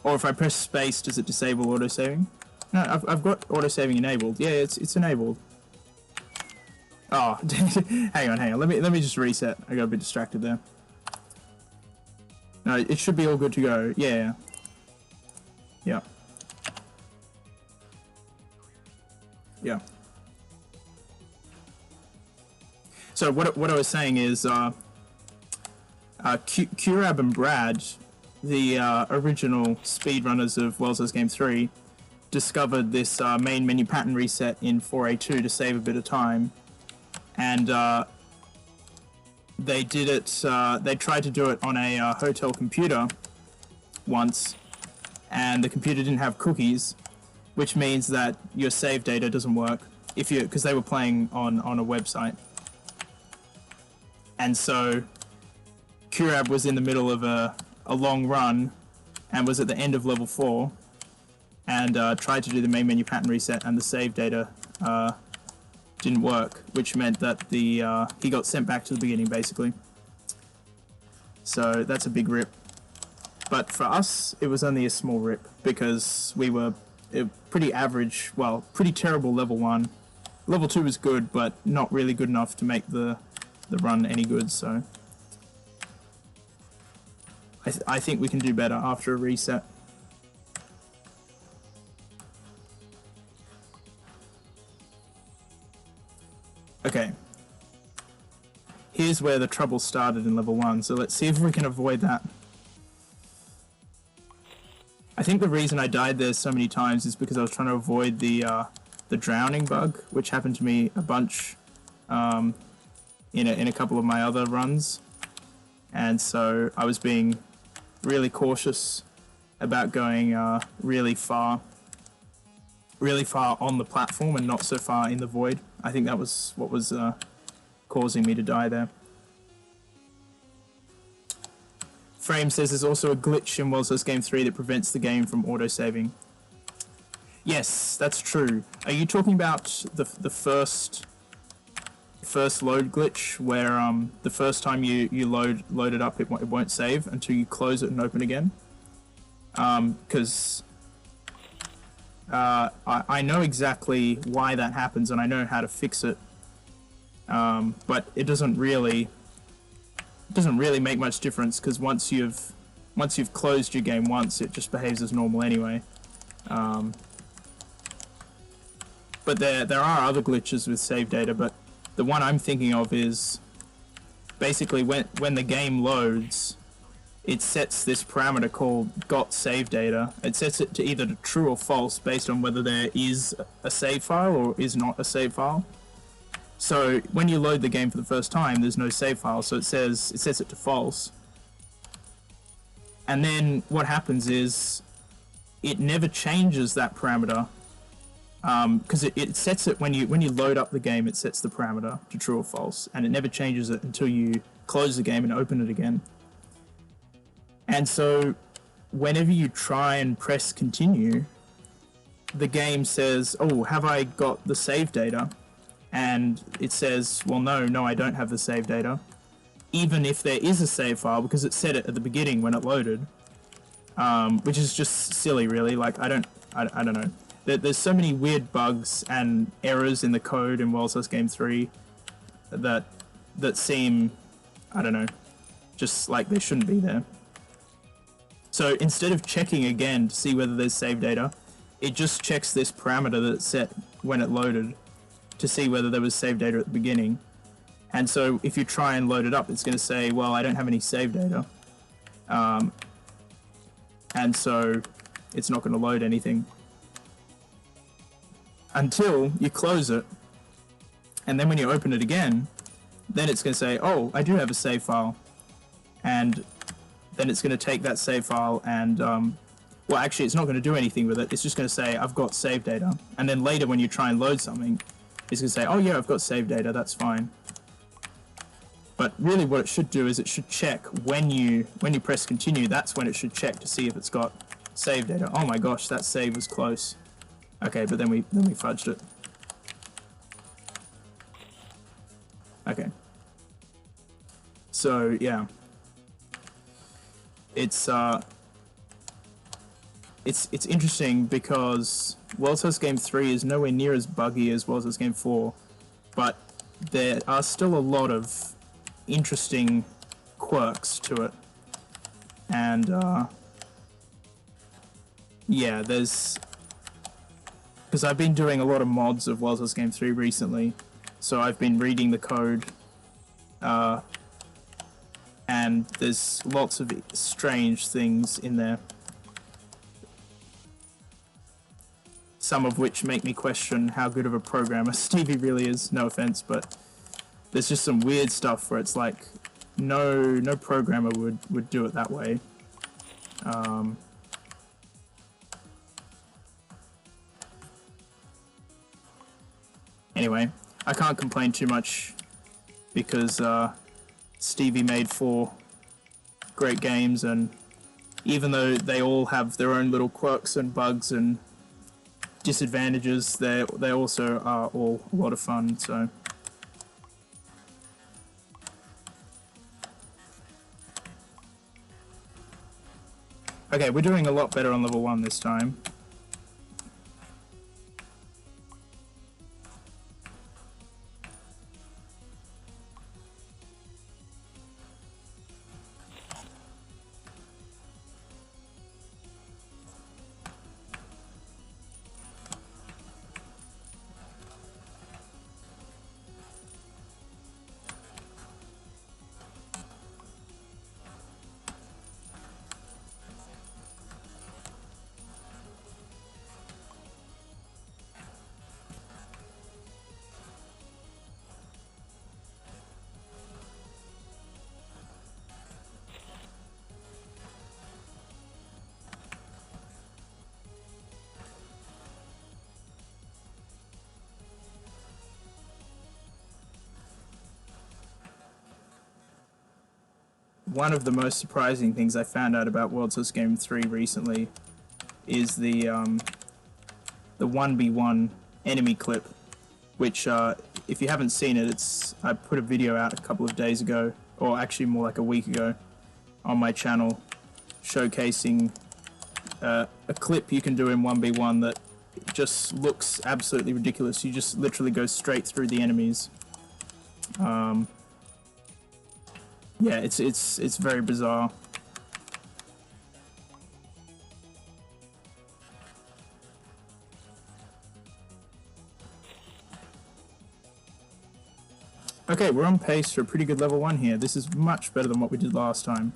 Or if I press space, does it disable auto-saving? No, I've got auto-saving enabled. Yeah, it's enabled. Oh, hang on. Let me just reset. I got a bit distracted there. No, it should be all good to go. Yeah. So what I was saying is, Curab and Brad, the original speedrunners of World's House Game 3, discovered this main menu pattern reset in 4A2 to save a bit of time, and they did it. They tried to do it on a hotel computer once, and the computer didn't have cookies, which means that your save data doesn't work because they were playing on a website, and so Curab was in the middle of a long run and was at the end of level 4 and tried to do the main menu pattern reset, and the save data didn't work, which meant that he got sent back to the beginning, basically. So that's a big rip. But for us, it was only a small rip because we were pretty average, well, pretty terrible level 1. Level 2 was good, but not really good enough to make the run any good, so... I think we can do better after a reset. Okay. Here's where the trouble started in level 1, so let's see if we can avoid that. I think the reason I died there so many times is because I was trying to avoid the drowning bug, which happened to me a bunch in a couple of my other runs. And so I was being really cautious about going really far on the platform and not so far in the void. I think that was what was causing me to die there. Frame says there's also a glitch in World's House Game 3 that prevents the game from auto-saving. Yes, that's true. Are you talking about the first load glitch where the first time you load it up, it won't save until you close it and open again? Because I know exactly why that happens and I know how to fix it, but it doesn't really make much difference because once you've closed your game once, it just behaves as normal anyway. But there are other glitches with save data, but the one I'm thinking of is basically when the game loads, it sets this parameter called got save data. It sets it to either true or false based on whether there is a save file or is not a save file. So when you load the game for the first time, there's no save file, so it sets it to false. And then what happens is it never changes that parameter because it sets it when you load up the game, it sets the parameter to true or false, and it never changes it until you close the game and open it again. And so whenever you try and press continue, the game says, oh, have I got the save data? And it says, well, no, I don't have the save data. Even if there is a save file, because it said it at the beginning when it loaded, which is just silly, really. Like, I don't know. There's so many weird bugs and errors in the code in World's First Game 3 that seem, I don't know, just like they shouldn't be there. So instead of checking again to see whether there's save data, it just checks this parameter that it set when it loaded to see whether there was save data at the beginning. And so if you try and load it up, it's going to say, well, I don't have any save data. And so it's not going to load anything until you close it. And then when you open it again, then it's going to say, oh, I do have a save file. And then it's going to take that save file and, well, actually, it's not going to do anything with it. It's just going to say, I've got save data. And then later when you try and load something, it's going to say, oh, yeah, I've got save data. That's fine. But really what it should do is it should check when you press continue, that's when it should check to see if it's got save data. Oh my gosh, that save was close. Okay, but then we fudged it. Okay. So, yeah. It's interesting because World's First Game 3 is nowhere near as buggy as World's First Game 4, but there are still a lot of interesting quirks to it. And, yeah, because I've been doing a lot of mods of World's First Game 3 recently, so I've been reading the code, and there's lots of strange things in there. Some of which make me question how good of a programmer Stevie really is, no offense, but there's just some weird stuff where it's like, no programmer would do it that way. Anyway, I can't complain too much because Stevie made 4 great games, and even though they all have their own little quirks and bugs and disadvantages, they also are all a lot of fun, so. Okay, we're doing a lot better on level 1 this time. One of the most surprising things I found out about World's First Game 3 recently is the 1v1 enemy clip, which, if you haven't seen it, I put a video out a couple of days ago, or actually more like a week ago, on my channel, showcasing a clip you can do in 1v1 that just looks absolutely ridiculous. You just literally go straight through the enemies. Yeah, it's very bizarre. Okay, we're on pace for a pretty good level 1 here. This is much better than what we did last time.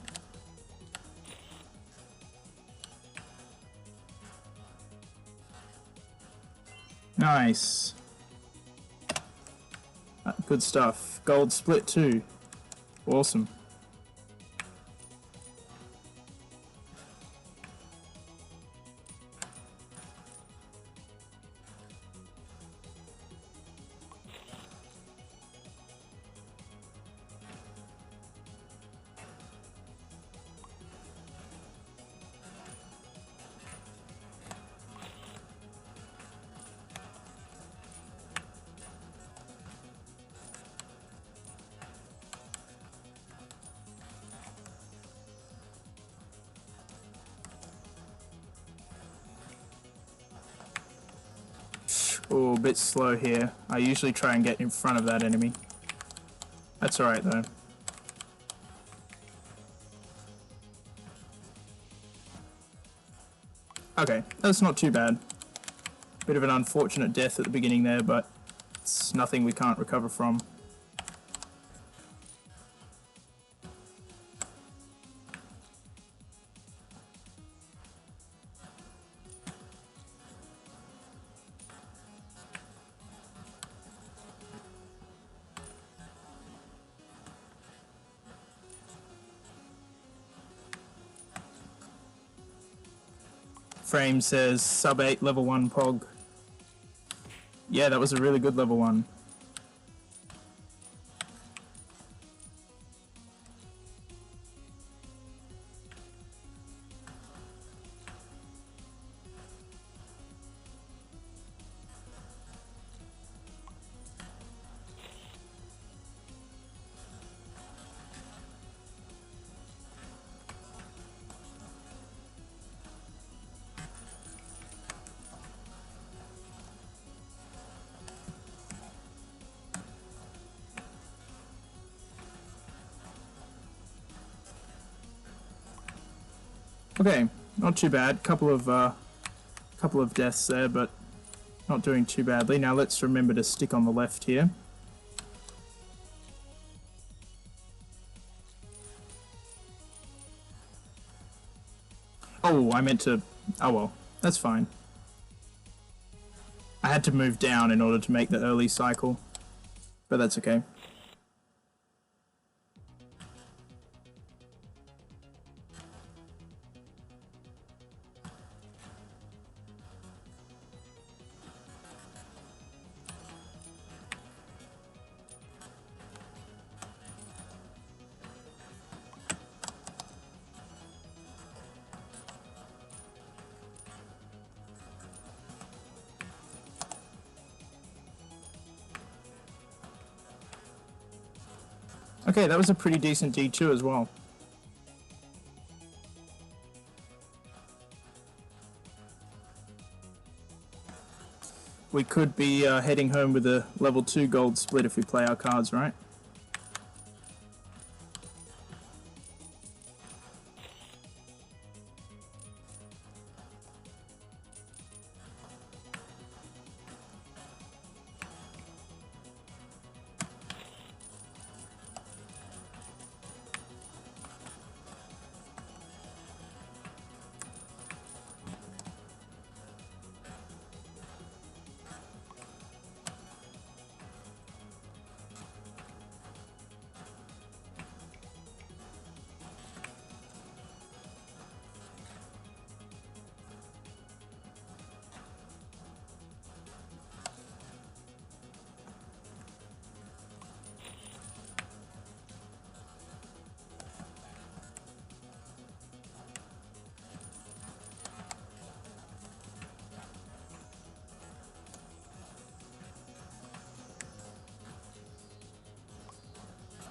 Nice. Good stuff. Gold split too. Awesome. Oh, a bit slow here. I usually try and get in front of that enemy. That's alright though. Okay, that's not too bad. Bit of an unfortunate death at the beginning there, but it's nothing we can't recover from. Frame says sub 8 level 1 pog. Yeah, that was a really good level 1. Okay, not too bad. Couple of deaths there, but not doing too badly. Now let's remember to stick on the left here. Oh, I meant to... Oh well, that's fine. I had to move down in order to make the early cycle, but that's okay. Okay, that was a pretty decent D2 as well. We could be heading home with a level 2 gold split if we play our cards right.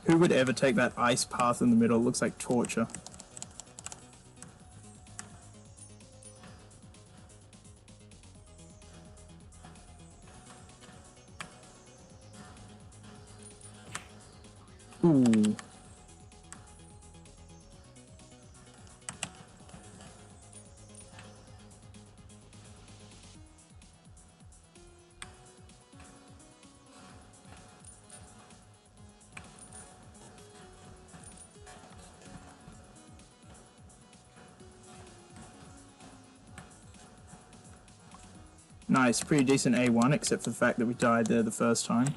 Who would ever take that ice path in the middle? It looks like torture. Ooh. Nice, pretty decent A1, except for the fact that we died there the first time.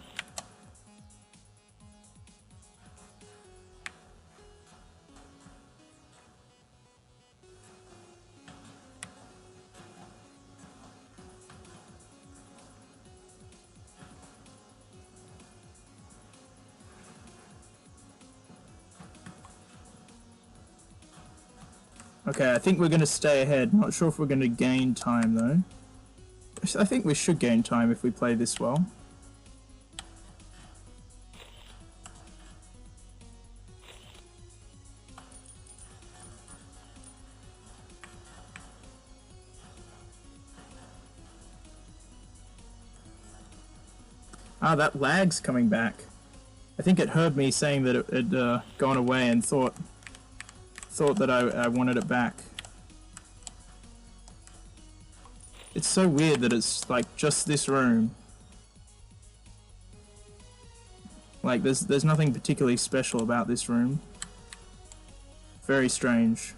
Okay, I think we're going to stay ahead. Not sure if we're going to gain time, though. I think we should gain time if we play this well. Ah, that lag's coming back. I think it heard me saying that it had gone away and thought that I wanted it back. It's so weird that it's like just this room. Like there's nothing particularly special about this room. Very strange.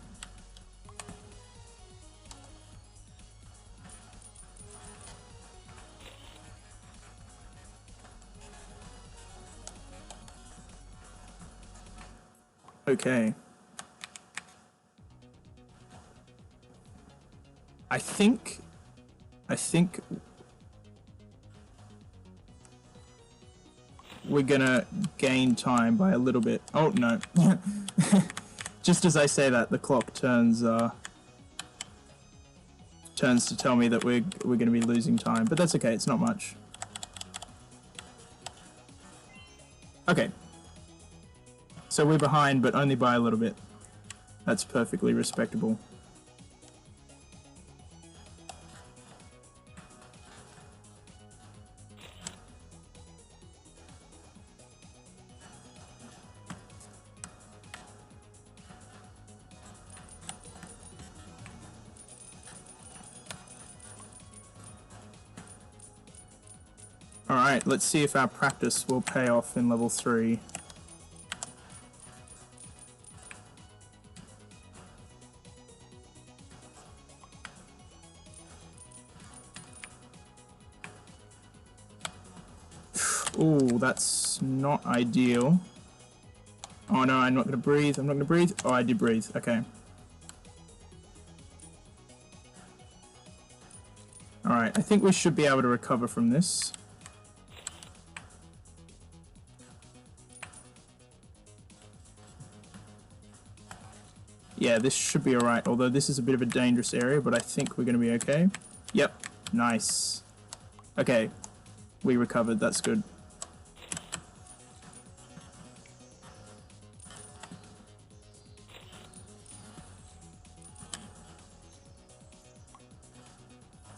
Okay. I think we're gonna gain time by a little bit. Oh no. Just as I say that, the clock turns to tell me that we're gonna be losing time, but that's okay, it's not much. Okay. So we're behind, but only by a little bit. That's perfectly respectable. Alright, let's see if our practice will pay off in level 3. Ooh, that's not ideal. Oh no, I'm not gonna breathe, I'm not gonna breathe. Oh, I did breathe, okay. Alright, I think we should be able to recover from this. Yeah, this should be alright, although this is a bit of a dangerous area, but I think we're gonna be okay. Yep, nice. Okay, we recovered, that's good.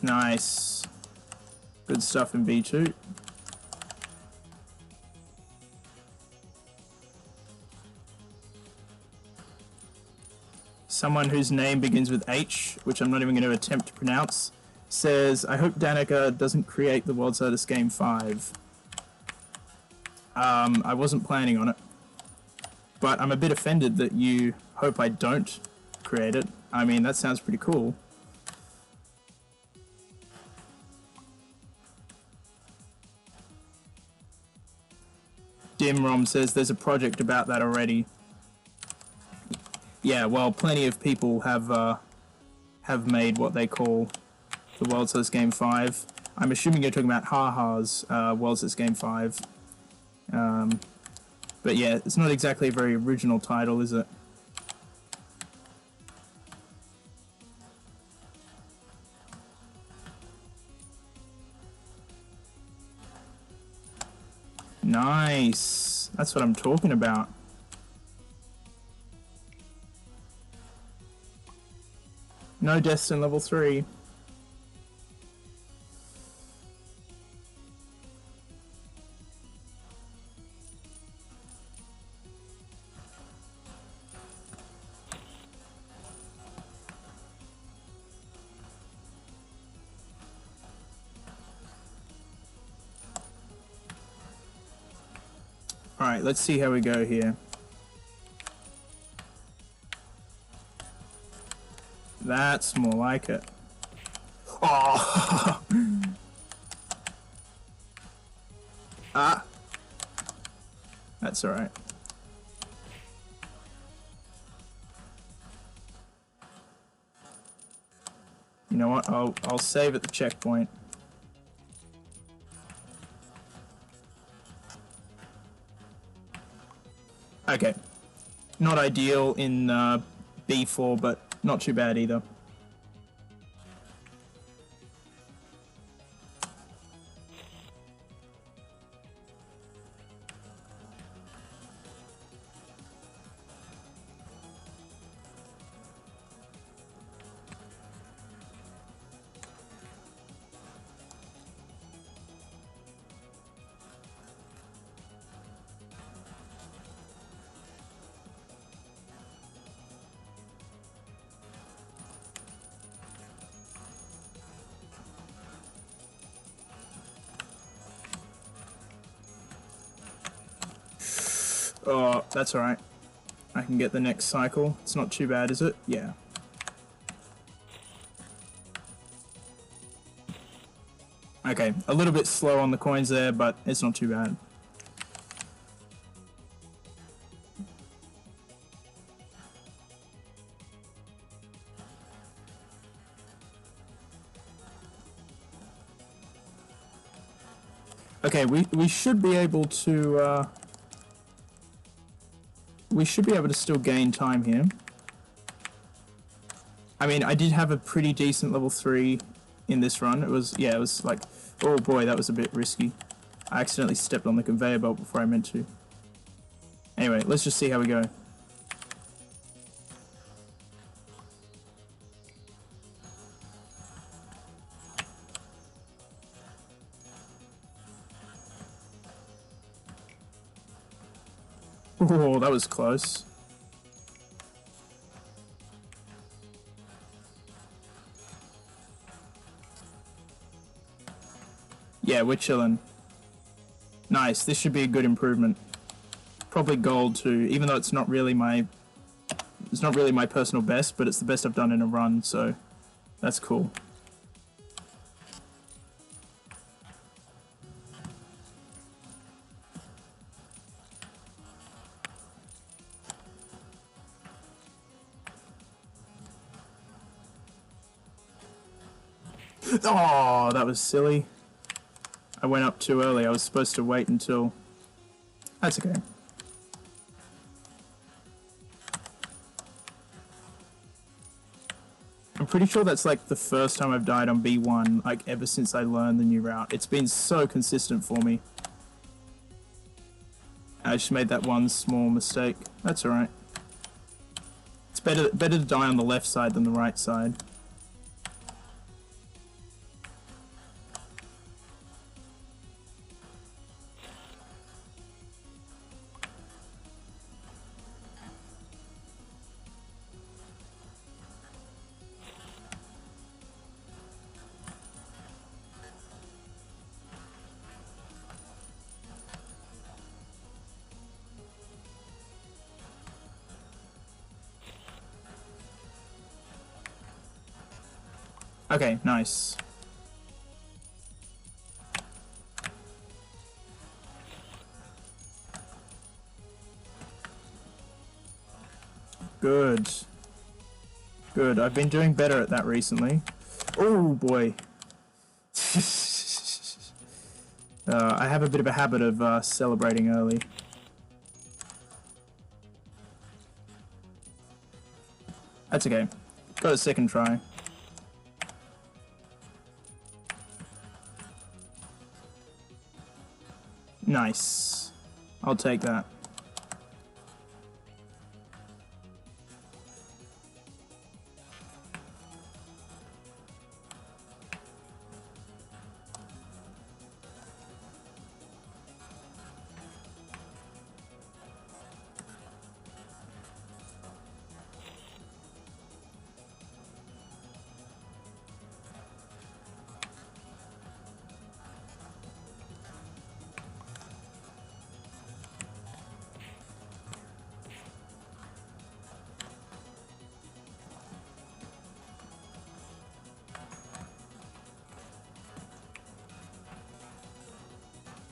Nice. Good stuff in B2. Someone whose name begins with H, which I'm not even going to attempt to pronounce, says, I hope Danica doesn't create the World's Hardest Game 5. I wasn't planning on it. But I'm a bit offended that you hope I don't create it. I mean, that sounds pretty cool. Dimrom says there's a project about that already. Yeah, well, plenty of people have made what they call the World's Hardest Game 5. I'm assuming you're talking about Haha's World's Hardest Game 5. But yeah, it's not exactly a very original title, is it? Nice! That's what I'm talking about. No deaths in level 3. Alright, let's see how we go here. That's more like it. Oh! Ah! That's alright. You know what? I'll save at the checkpoint. Okay. Not ideal in B4, but not too bad either. Oh, that's alright. I can get the next cycle. It's not too bad, is it? Yeah. Okay, a little bit slow on the coins there, but it's not too bad. Okay, we should be able to still gain time here. I mean, I did have a pretty decent level 3 in this run. It was like, oh boy, that was a bit risky. I accidentally stepped on the conveyor belt before I meant to. Anyway, let's just see how we go. Oh, that was close. Yeah, we're chilling. Nice, this should be a good improvement. Probably gold too, even though it's not really my personal best, but it's the best I've done in a run, so that's cool. Oh, that was silly. I went up too early. I was supposed to wait until... That's okay. I'm pretty sure that's like the first time I've died on B1, like ever since I learned the new route. It's been so consistent for me. I just made that one small mistake. That's alright. It's better to die on the left side than the right side. Okay, nice. Good. Good, I've been doing better at that recently. Oh boy. I have a bit of a habit of celebrating early. That's okay. Got a second try. Nice. I'll take that.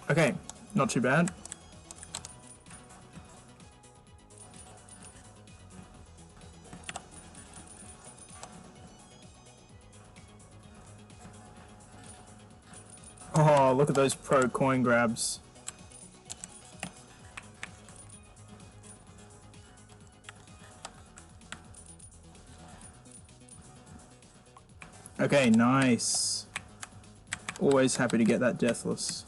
Okay, not too bad. Oh, look at those pro coin grabs. Okay, nice. Always happy to get that deathless.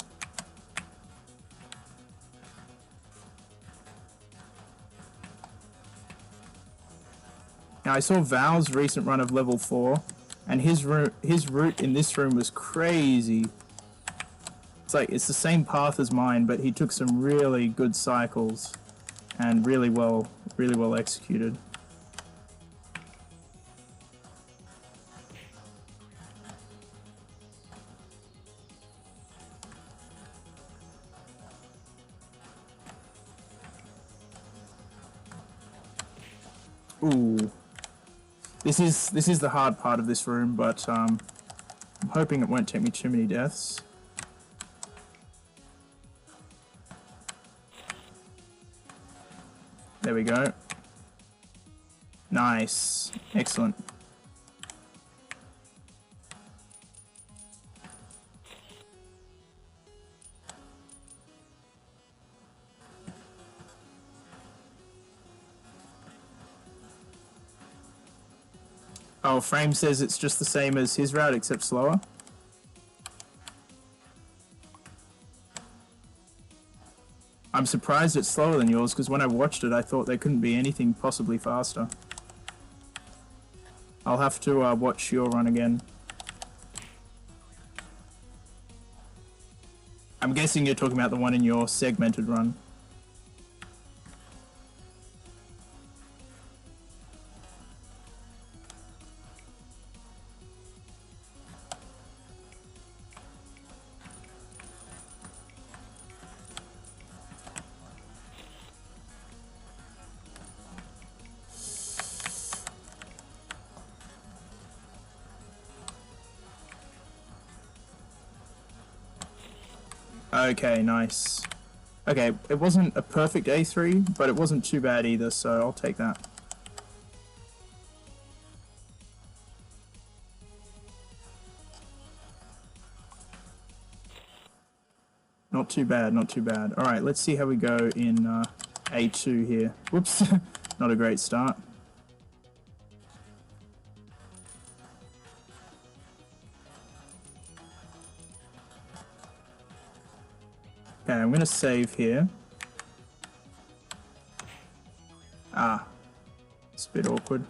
Now I saw Val's recent run of level 4, and his route in this room was crazy. It's like, it's the same path as mine, but he took some really good cycles and really well executed. Ooh. This is the hard part of this room, but I'm hoping it won't take me too many deaths. There we go. Nice. Excellent. Oh, Frame says it's just the same as his route, except slower. I'm surprised it's slower than yours, because when I watched it, I thought there couldn't be anything possibly faster. I'll have to watch your run again. I'm guessing you're talking about the one in your segmented run. Okay, nice. Okay, it wasn't a perfect A3, but it wasn't too bad either, so I'll take that. Not too bad, not too bad. Alright, let's see how we go in A2 here. Whoops, not a great start. Okay, I'm going to save here. Ah, it's a bit awkward.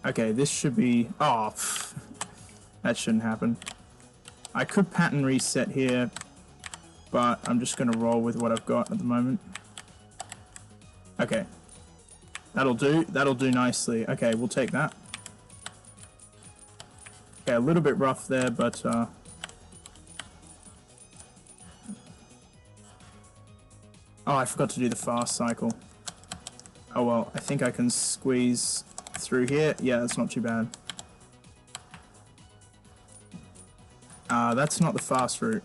Okay, this should be... Oh, that shouldn't happen. I could pattern reset here, but I'm just going to roll with what I've got at the moment. Okay. That'll do nicely. Okay, we'll take that. Okay, a little bit rough there, but oh, I forgot to do the fast cycle. Oh well, I think I can squeeze through here. Yeah, that's not too bad. That's not the fast route.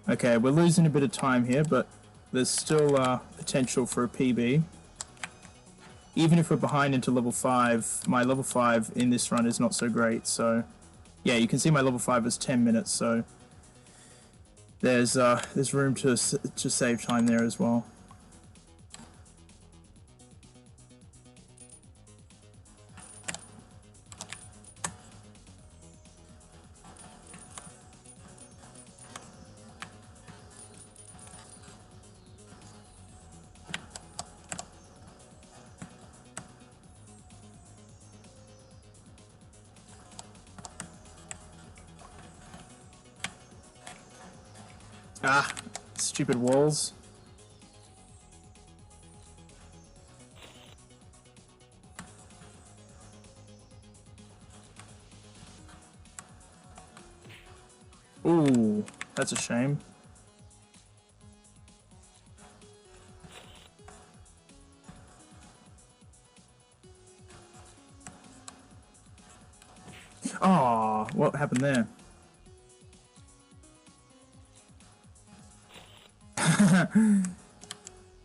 Okay, we're losing a bit of time here, but there's still potential for a PB. Even if we're behind into level 5, my level 5 in this run is not so great, so... Yeah, you can see my level 5 is 10 minutes, so... There's room to save time there as well. Ah, stupid walls. Ooh, that's a shame. Oh, what happened there?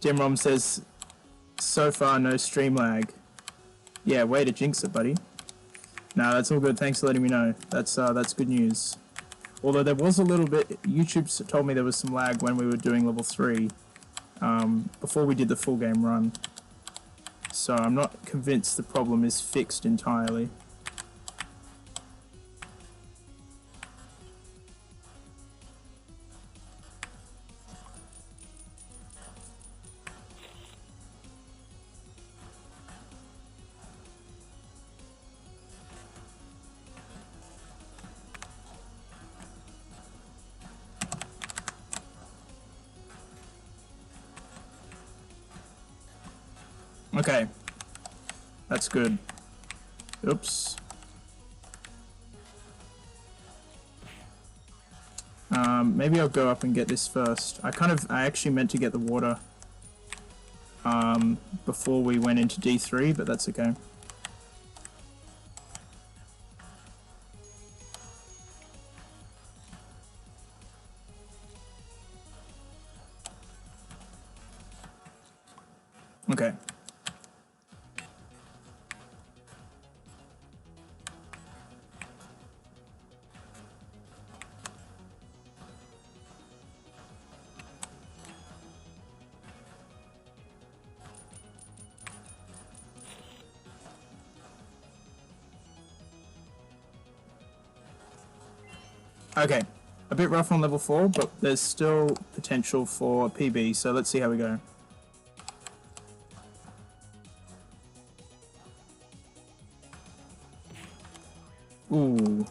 Jimrom says, so far no stream lag. Yeah, way to jinx it, buddy. No, that's all good. Thanks for letting me know. That's good news. Although there was a little bit, YouTube told me there was some lag when we were doing level 3, before we did the full game run. So I'm not convinced the problem is fixed entirely. Okay, that's good. Oops. Maybe I'll go up and get this first. I actually meant to get the water before we went into D3, but that's okay. Okay. Okay, a bit rough on level 4, but there's still potential for PB, so let's see how we go. Ooh.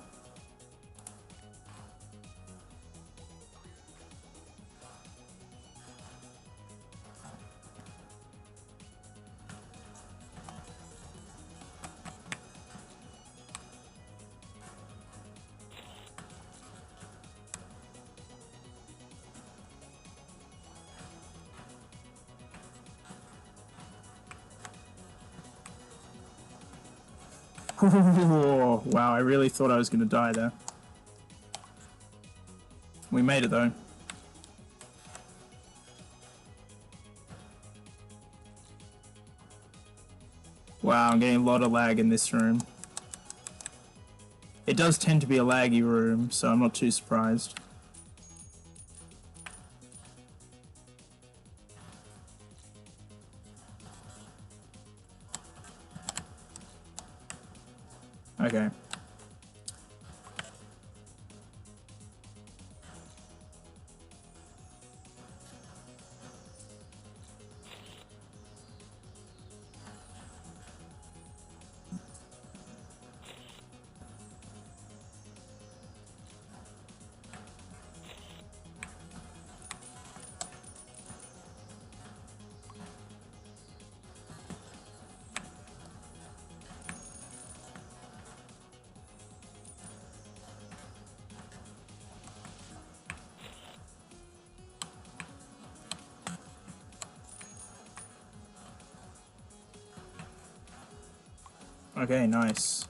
Wow, I really thought I was going to die there. We made it though. Wow, I'm getting a lot of lag in this room. It does tend to be a laggy room, so I'm not too surprised. Okay. Okay, nice.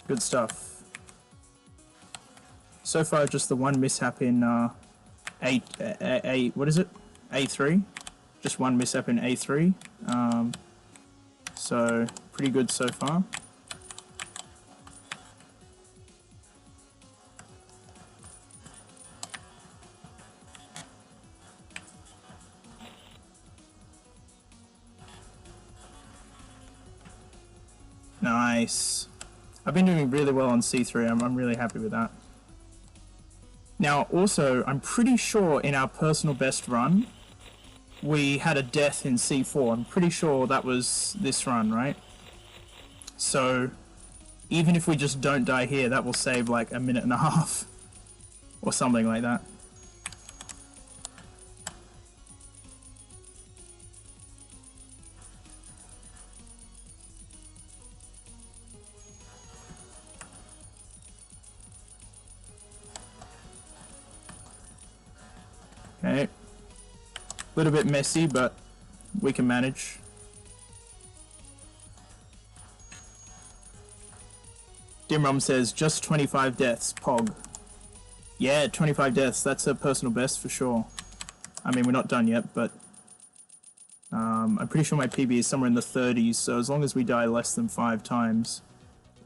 Good stuff. So far, just the one mishap in what is it? A3. Just one mishap in A3. So pretty good so far. Nice. I've been doing really well on C3. I'm really happy with that. Now, also, I'm pretty sure in our personal best run, we had a death in C4. I'm pretty sure that was this run, right? So, even if we just don't die here, that will save like a minute and a half. Or something like that. Okay. A little bit messy, but we can manage. Dimrum says, just 25 deaths, Pog. Yeah, 25 deaths, that's a personal best for sure. I mean, we're not done yet, but I'm pretty sure my PB is somewhere in the 30s, so as long as we die less than 5 times,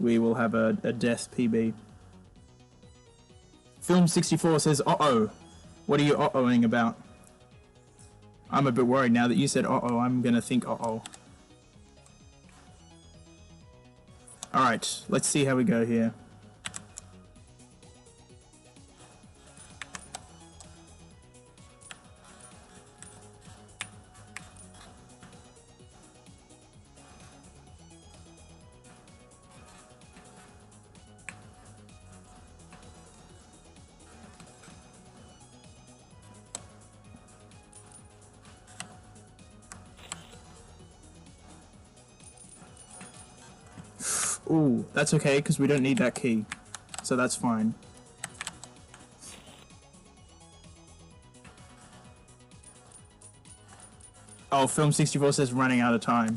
we will have a death PB. Film64 says, uh-oh. What are you uh-ohing about? I'm a bit worried now that you said uh-oh, I'm gonna think uh-oh. Alright, let's see how we go here. Ooh, that's okay, because we don't need that key. So that's fine. Oh, Film 64 says running out of time.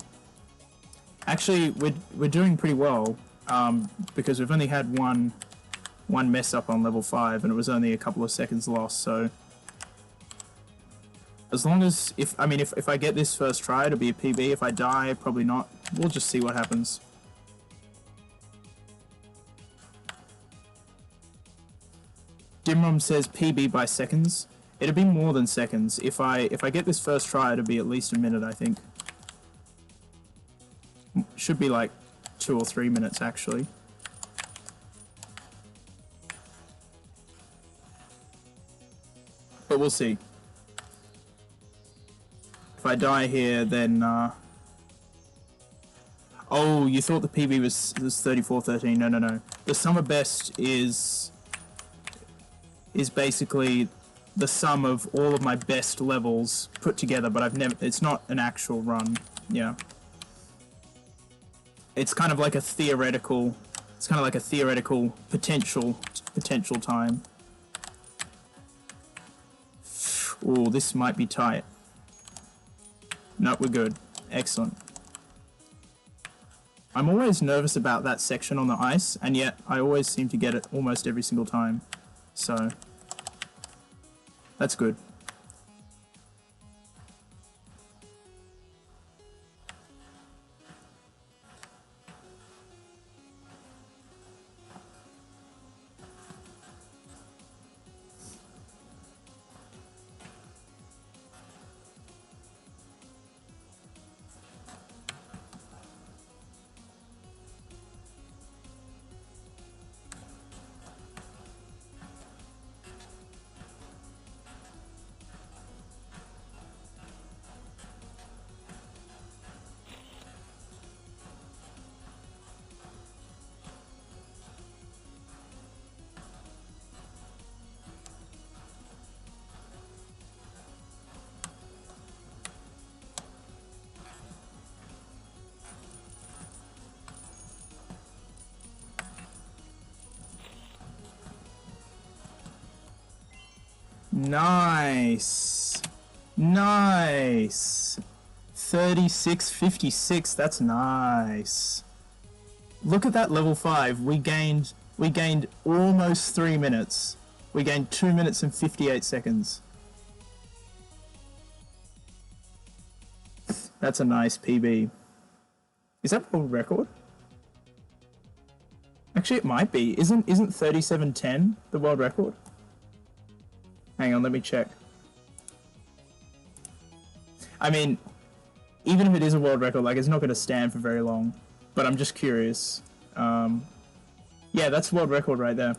Actually, we're doing pretty well, because we've only had one mess up on level 5, and it was only a couple of seconds lost, so... As long as, if I get this first try, it'll be a PB. If I die, probably not. We'll just see what happens. Dimrom says PB by seconds. It'll be more than seconds. If I get this first try, it'll be at least a minute, I think. Should be like 2 or 3 minutes, actually. But we'll see. If I die here, then, Oh, you thought the PB was 34-13. No, no, no. The summer best is basically the sum of all of my best levels put together, but it's not an actual run. Yeah. It's kind of like a theoretical, potential time. Ooh, this might be tight. No, we're good. Excellent. I'm always nervous about that section on the ice, and yet I always seem to get it almost every single time. So, that's good. Nice. Nice. 36:56. That's nice. Look at that level 5. We gained almost 3 minutes. We gained 2 minutes and 58 seconds. That's a nice PB. Is that world record? Actually, it might be. Isn't 37:10 the world record? Hang on, let me check. I mean, even if it is a world record, like, it's not going to stand for very long. But I'm just curious. Yeah, that's world record right there.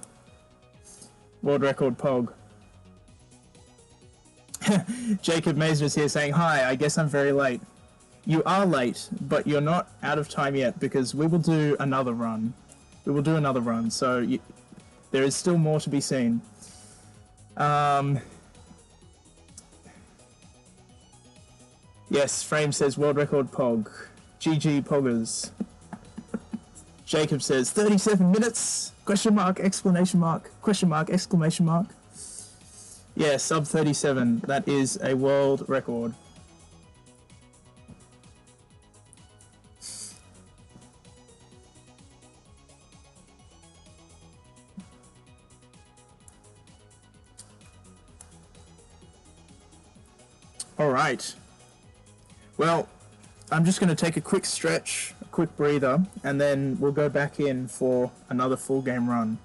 World record Pog. Jacob Maisner's here saying, "Hi, I guess I'm very late." You are late, but you're not out of time yet, because we will do another run. We will do another run, so there is still more to be seen. Yes, Frame says world record Pog. GG Poggers. Jacob says 37 minutes? Question mark, exclamation mark, question mark, exclamation mark. Yeah, sub 37. That is a world record. Alright. Well, I'm just going to take a quick stretch, a quick breather, and then we'll go back in for another full game run.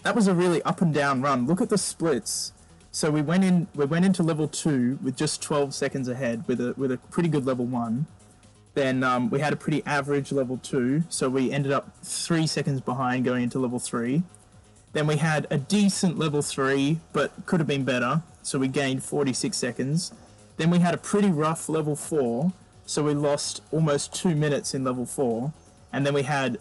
That was a really up and down run. Look at the splits. So we went into level 2 with just 12 seconds ahead with a pretty good level 1. Then we had a pretty average level 2, so we ended up 3 seconds behind going into level 3. Then we had a decent level 3, but could have been better, so we gained 46 seconds. Then we had a pretty rough level 4, so we lost almost 2 minutes in level 4. And then we had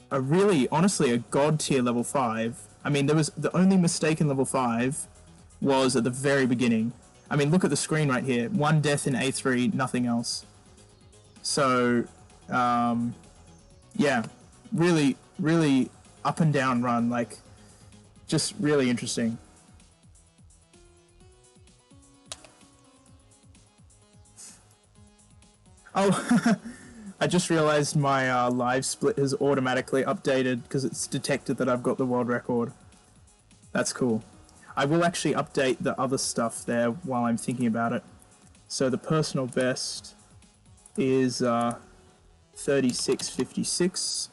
a really, honestly, a god tier level 5. I mean, there was the only mistake in level 5 was at the very beginning. I mean, look at the screen right here. 1 death in A3, nothing else. So, Yeah, really, really up and down run, like, just really interesting. Oh, I just realized my live split has automatically updated because it's detected that I've got the world record. That's cool. I will actually update the other stuff there while I'm thinking about it. So the personal best is 36:56.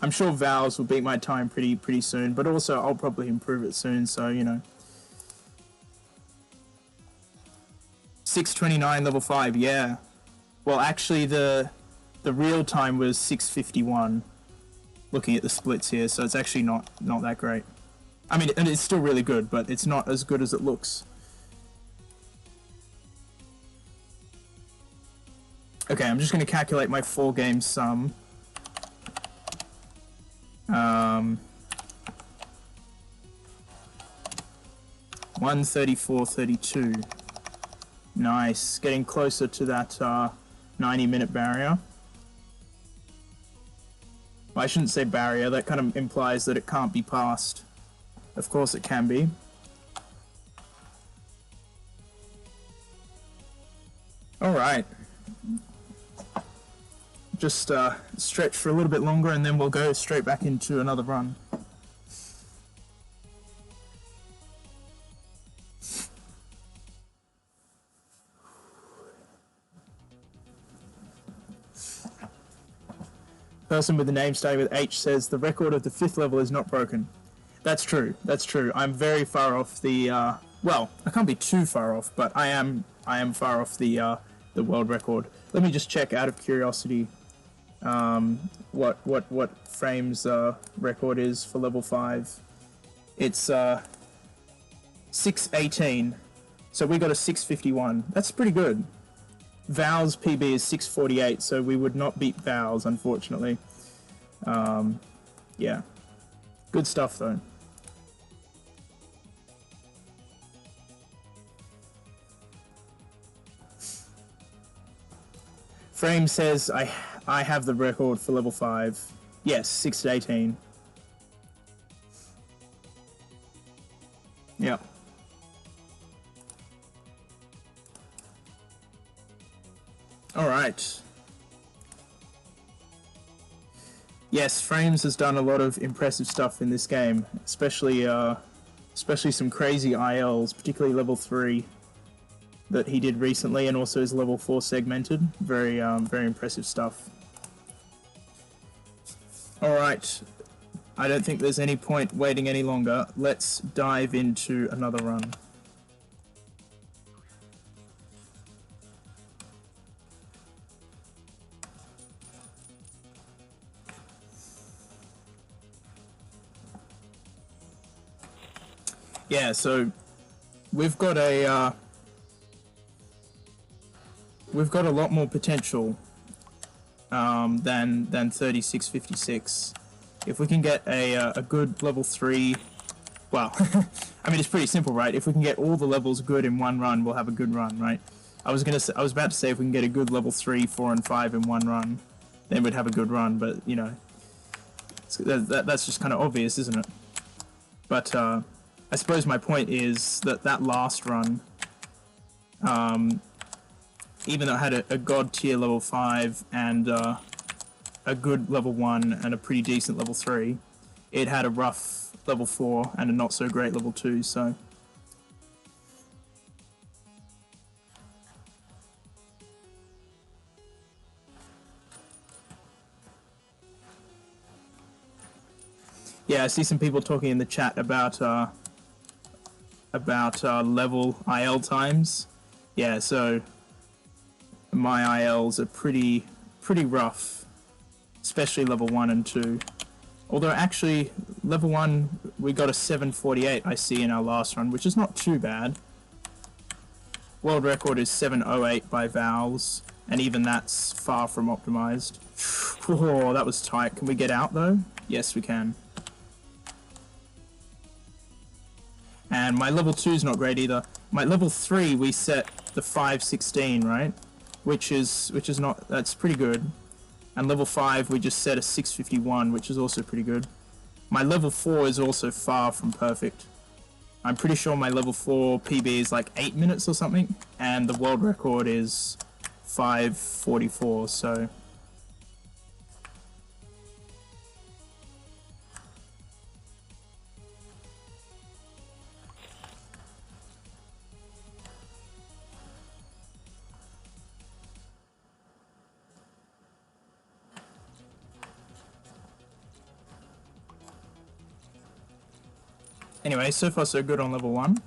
I'm sure Vowels will beat my time pretty soon, but also I'll probably improve it soon, so you know. 6:29 level 5, yeah. Well, actually the real time was 6:51. Looking at the splits here, so it's actually not that great. I mean, and it's still really good, but it's not as good as it looks. Okay, I'm just going to calculate my 4-game sum. 134.32. Nice, getting closer to that 90-minute barrier. Well, I shouldn't say barrier, that kind of implies that it can't be passed. Of course it can be. Alright. Just stretch for a little bit longer and then we'll go straight back into another run. Person with the name starting with H says the record of the 5th level is not broken. That's true. That's true. I'm very far off the. Well, I can't be too far off, but I am far off the world record. Let me just check out of curiosity. What Frame's record is for level 5? It's 6:18. So we got a 6:51. That's pretty good. Val's PB is 6:48, so we would not beat Val's, unfortunately. Yeah. Good stuff, though. Frame says, I have the record for level 5. Yes, 6:18. Yep. Alright. Yes, Frames has done a lot of impressive stuff in this game, especially some crazy ILs, particularly level 3 that he did recently, and also his level 4 segmented. Very impressive stuff. Alright, I don't think there's any point waiting any longer. Let's dive into another run. Yeah, so we've got a lot more potential than 36:56. If we can get a good level 3, well, I mean it's pretty simple, right? If we can get all the levels good in one run, we'll have a good run, right? I was about to say if we can get a good level 3, 4, and 5 in one run, then we'd have a good run. But you know, that's just kind of obvious, isn't it? But I suppose my point is that last run, even though it had a god tier level 5 and a good level 1 and a pretty decent level 3, it had a rough level 4 and a not so great level 2, so. Yeah, I see some people talking in the chat about level IL times. Yeah, so my ILs are pretty rough, especially level 1 and 2. Although actually, level 1 we got a 7:48 I see in our last run, which is not too bad. World record is 7:08 by Vowels, and even that's far from optimized. Whoa, that was tight. Can we get out though? Yes, we can. And my level 2 is not great either. My level 3 we set the 516, right? Which is not, that's pretty good. And level 5 we just set a 651, which is also pretty good. My level 4 is also far from perfect. I'm pretty sure my level 4 PB is like 8 minutes or something, and the world record is 5:44, so... Anyway, so far so good on level 1.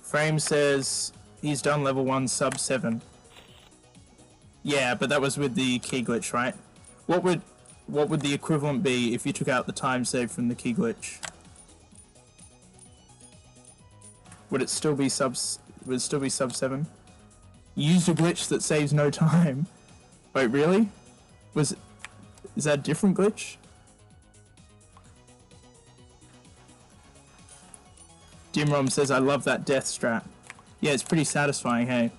Frame says he's done level 1 sub 7. Yeah, but that was with the key glitch, right? What would the equivalent be if you took out the time save from the key glitch? Would it still be sub 7? You used a glitch that saves no time. Wait, really? Is that a different glitch? Dimrom says, I love that death strat. Yeah, it's pretty satisfying, hey?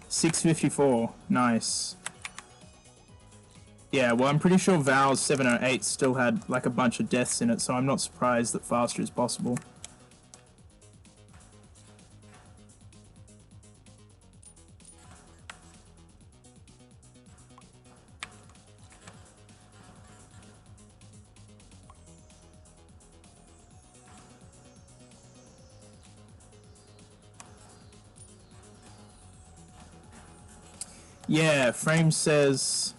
$6.54, nice. Yeah, well, I'm pretty sure Val's 708 still had like a bunch of deaths in it, so I'm not surprised that faster is possible. Yeah, Frame says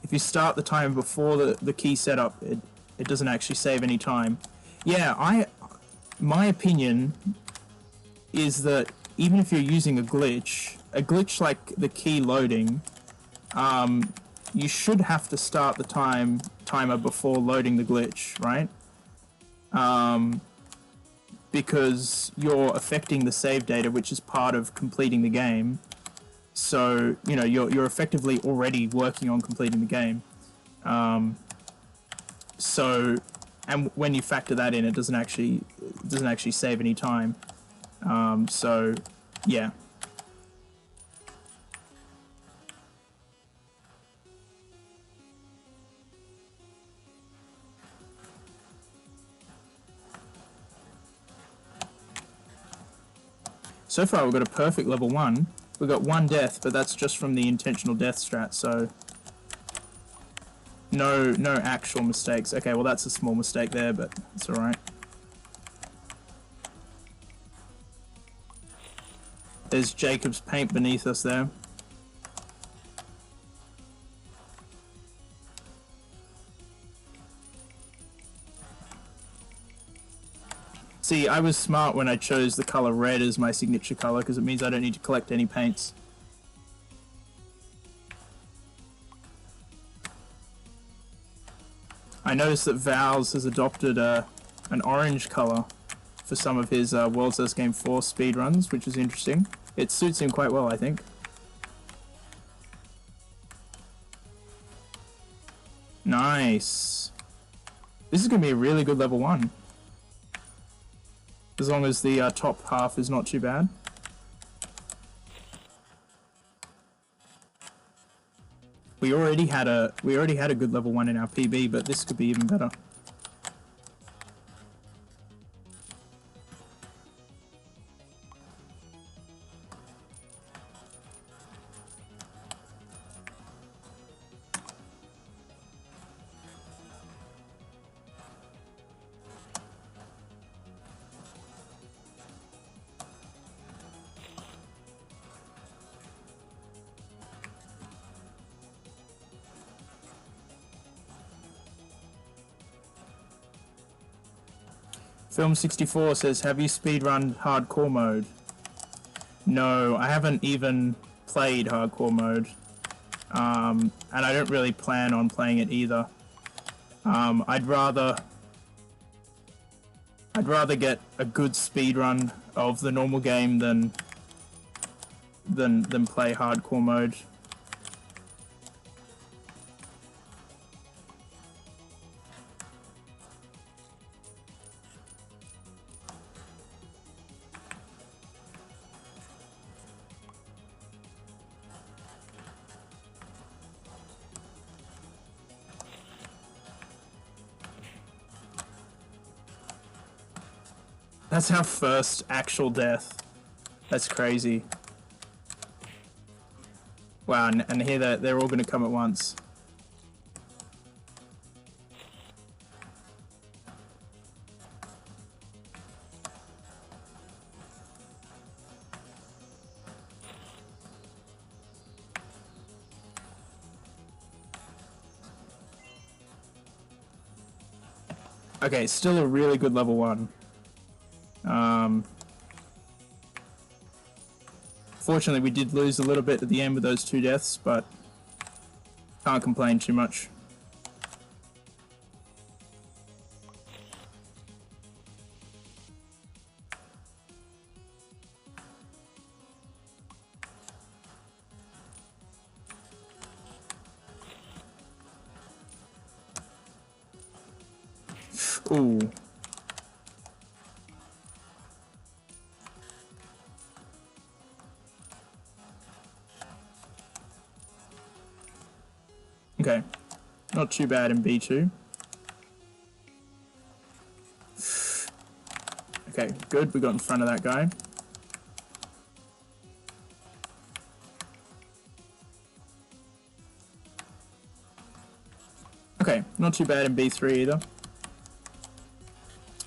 if you start the timer before the key setup, it doesn't actually save any time. Yeah, my opinion is that even if you're using a glitch like the key loading, you should have to start the timer before loading the glitch, right? Because you're affecting the save data, which is part of completing the game. So, you know, you're effectively already working on completing the game. So, and when you factor that in, it doesn't actually save any time. So, yeah. So far, we've got a perfect level 1. We've got 1 death, but that's just from the intentional death strat, so... No actual mistakes. Okay, well that's a small mistake there, but it's alright. There's Jacob's paint beneath us there. See, I was smart when I chose the color red as my signature color, because it means I don't need to collect any paints. I noticed that Val's has adopted an orange color for some of his World's Best Game 4 speedruns, which is interesting. It suits him quite well, I think. Nice. This is going to be a really good level 1. As long as the top half is not too bad. We already had a good level 1 in our PB, but this could be even better. Film64 says, have you speedrun hardcore mode? No, I haven't even played hardcore mode. And I don't really plan on playing it either. I'd rather get a good speedrun of the normal game than play hardcore mode. That's our first actual death. That's crazy. Wow, and here they're all going to come at once. Okay, still a really good level 1. Fortunately, we did lose a little bit at the end with those 2 deaths, but can't complain too much. Ooh. Okay, not too bad in B2. Okay, good, we got in front of that guy. Okay, not too bad in B3 either.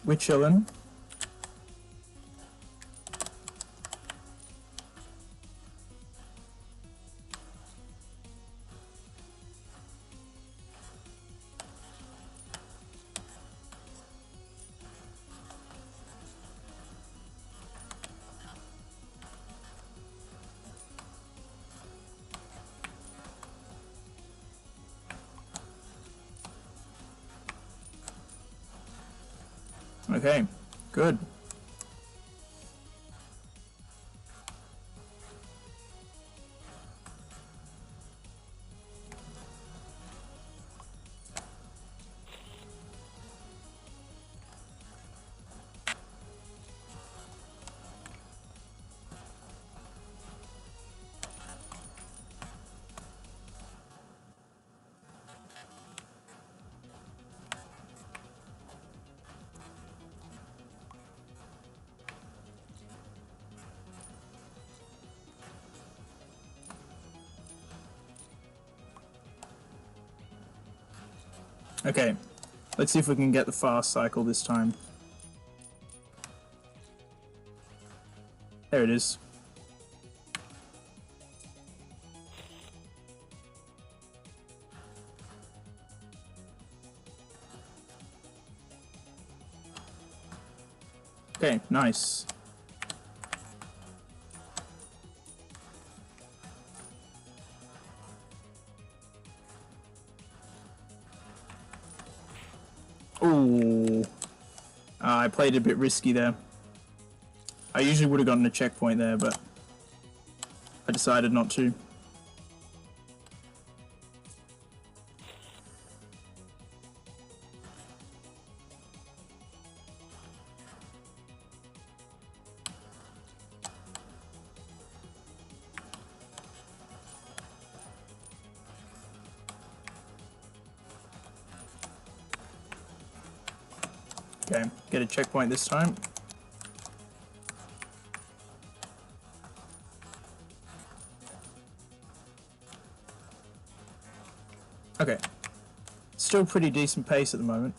We're chillin'. Okay, good. Okay, let's see if we can get the fast cycle this time. There it is. Okay, nice. Ooh. I played a bit risky there. I usually would have gotten a checkpoint there, but I decided not to. Okay, get a checkpoint this time. Okay, still pretty decent pace at the moment,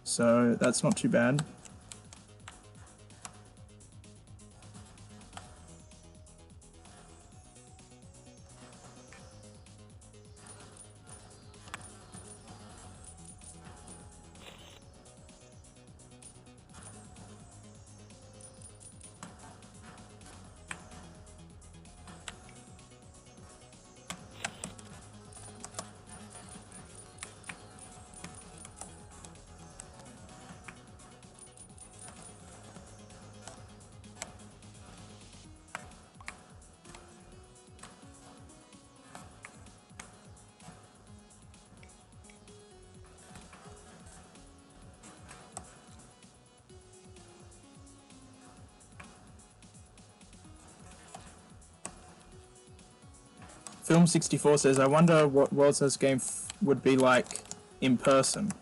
so that's not too bad. Film 64 says, I wonder what World's First Game would be like in person.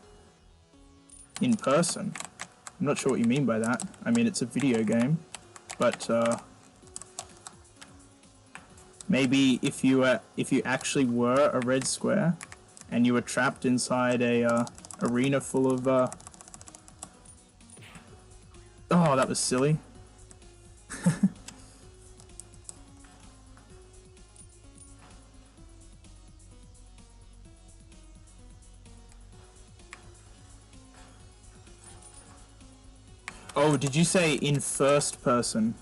In person? I'm not sure what you mean by that. I mean, it's a video game, but maybe if you actually were a red square and you were trapped inside a arena full of oh, that was silly. Oh, did you say in first person?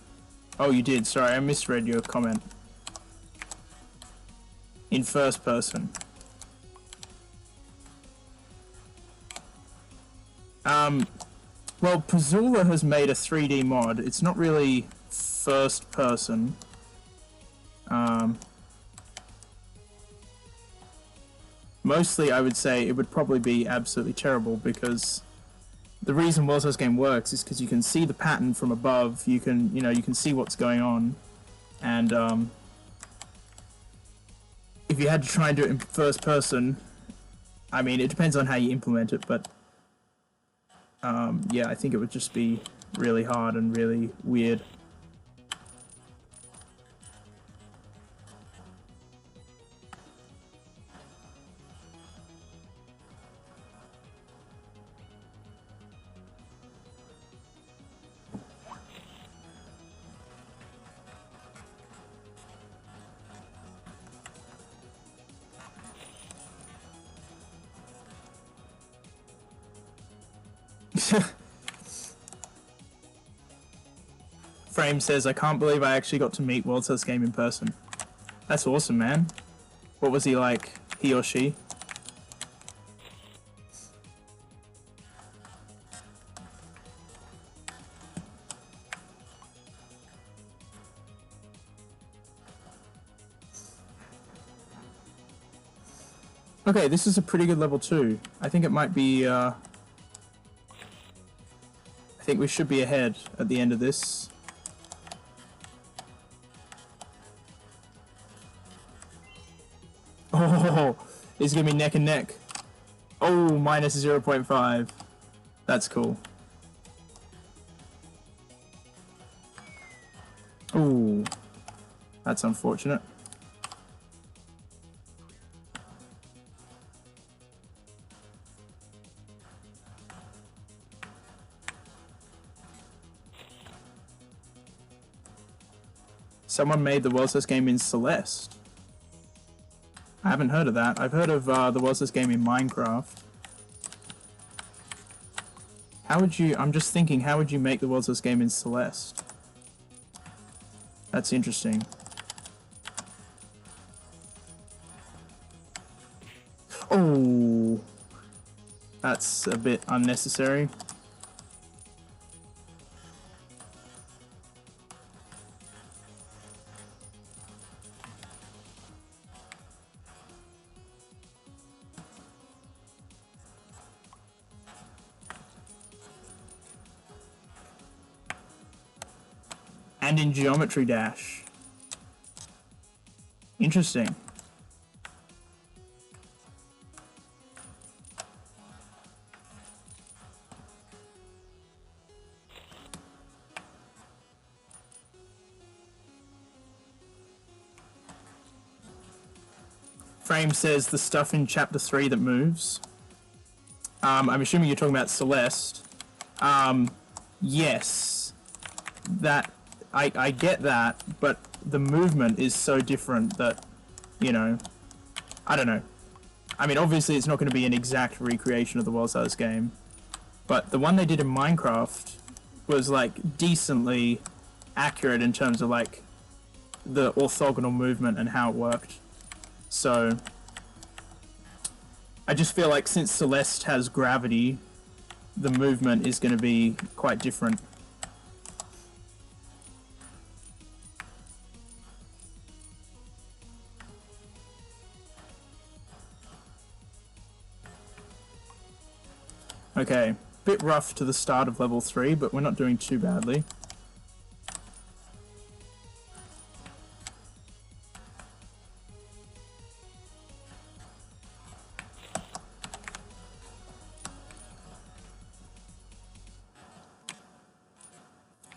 Oh, you did. Sorry, I misread your comment. In first person. Well, Pazula has made a 3D mod. It's not really first person. Mostly, I would say it would probably be absolutely terrible because the reason World's First Game works is because you can see the pattern from above. You can, you can see what's going on, and if you had to try and do it in first person, I mean, it depends on how you implement it, but yeah, I think it would just be really hard and really weird. Frame says, I can't believe I actually got to meet World's First Game in person. That's awesome, man. What was he like, he or she? Okay, this is a pretty good level 2. I think it might be, I think we should be ahead at the end of this. Oh, it's gonna be neck and neck. Oh, minus 0.5. That's cool. Ooh, that's unfortunate. Someone made the World's First Game in Celeste. I haven't heard of that. I've heard of the World's First Game in Minecraft. How would you... I'm just thinking, how would you make the World's First Game in Celeste? That's interesting. Oh, that's a bit unnecessary. And in Geometry Dash. Interesting. Frame says the stuff in Chapter 3 that moves. I'm assuming you're talking about Celeste. Yes. That... I get that, but the movement is so different that, you know, I don't know. I mean, obviously it's not going to be an exact recreation of the World's First Game, but the one they did in Minecraft was, like, decently accurate in terms of, like, the orthogonal movement and how it worked. So, I just feel like since Celeste has gravity, the movement is going to be quite different. Okay, bit rough to the start of level 3, but we're not doing too badly.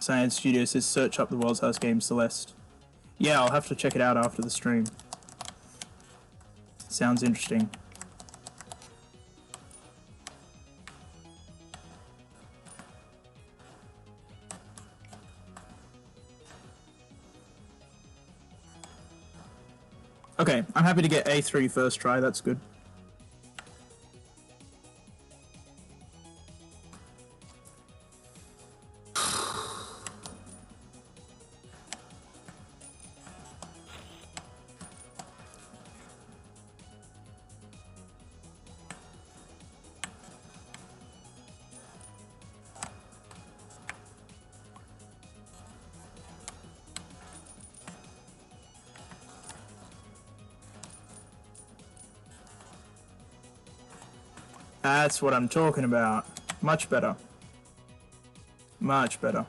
Science Studio says search up the World's House game Celeste. Yeah, I'll have to check it out after the stream. Sounds interesting. Okay, I'm happy to get A3 first try, that's good. That's what I'm talking about. Much better. Much better.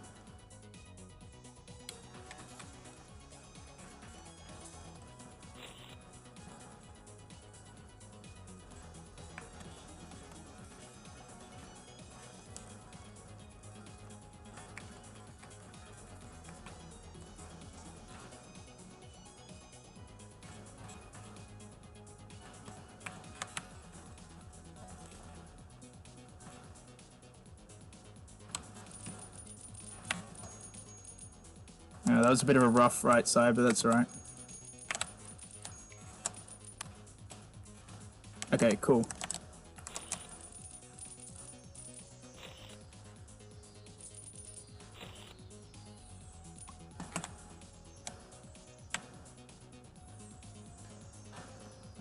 Yeah, that was a bit of a rough right side, but that's alright. Okay, cool.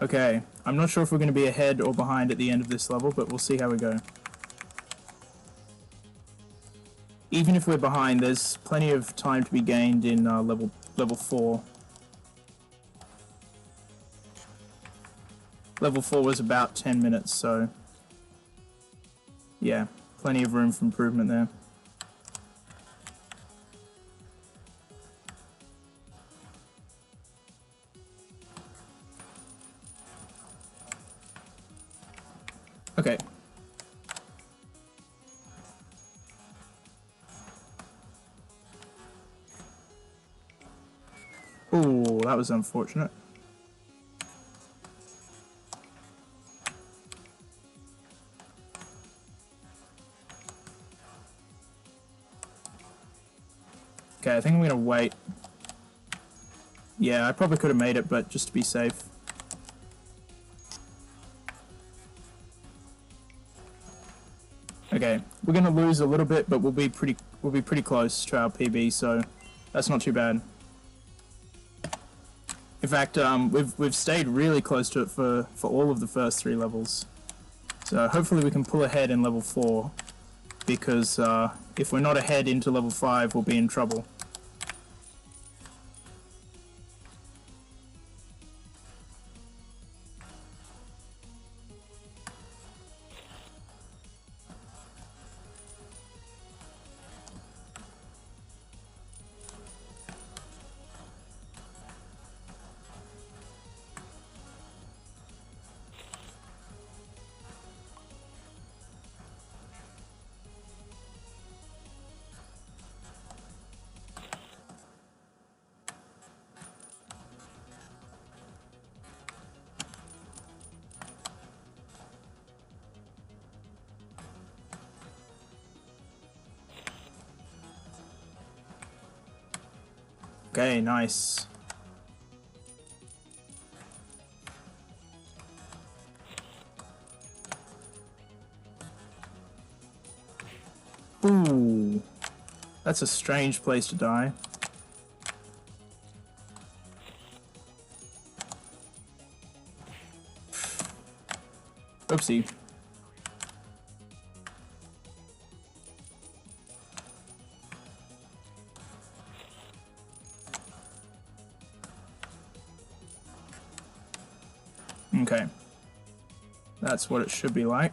Okay, I'm not sure if we're going to be ahead or behind at the end of this level, but we'll see how we go. Even if we're behind, there's plenty of time to be gained in level 4. Level 4 was about 10 minutes, so yeah, plenty of room for improvement there. Okay. Ooh, that was unfortunate. Okay, I think I'm gonna wait. Yeah, I probably could have made it, but just to be safe. Okay, we're gonna lose a little bit, but we'll be pretty close to our PB, so that's not too bad. In fact, we've stayed really close to it for all of the first 3 levels. So hopefully we can pull ahead in level 4, because if we're not ahead into level 5, we'll be in trouble. Okay, nice. Ooh, that's a strange place to die. Oopsie. Okay. That's what it should be like.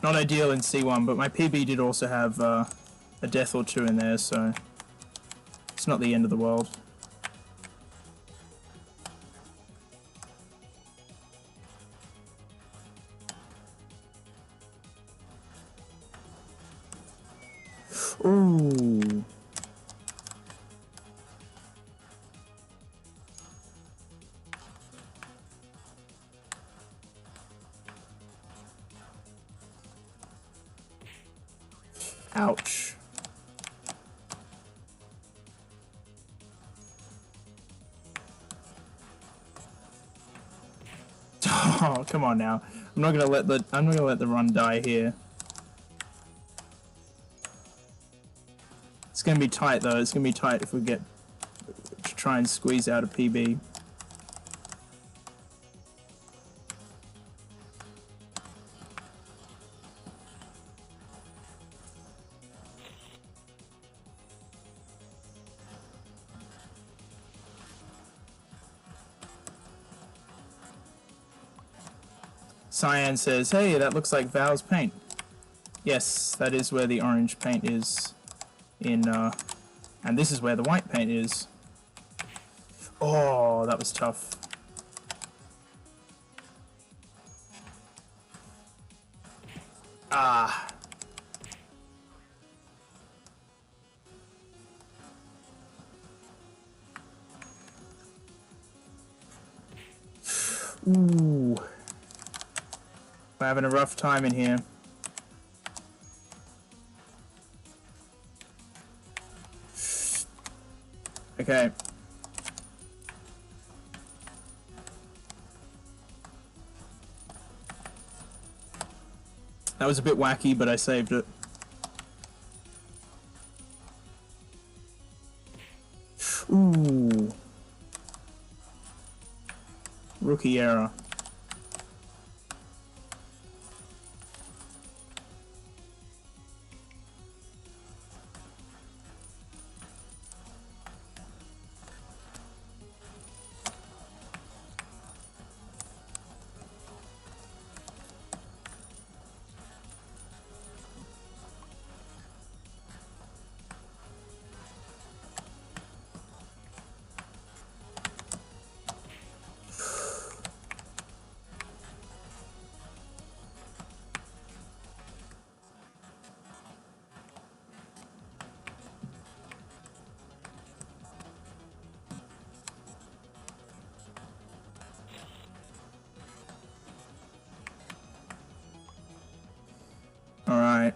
Not ideal in C1, but my PB did also have a death or 2 in there, so it's not the end of the world. Ooh. Ouch. Oh, come on now. I'm not gonna let the run die here. It's gonna be tight though. It's gonna be tight if we get to try and squeeze out a PB. Cyan says, "Hey, that looks like Val's paint." Yes, that is where the orange paint is in, and this is where the white paint is. Oh, that was tough. Ah. Ooh. We're having a rough time in here. Okay. That was a bit wacky, but I saved it. Ooh. Rookie error. Alright.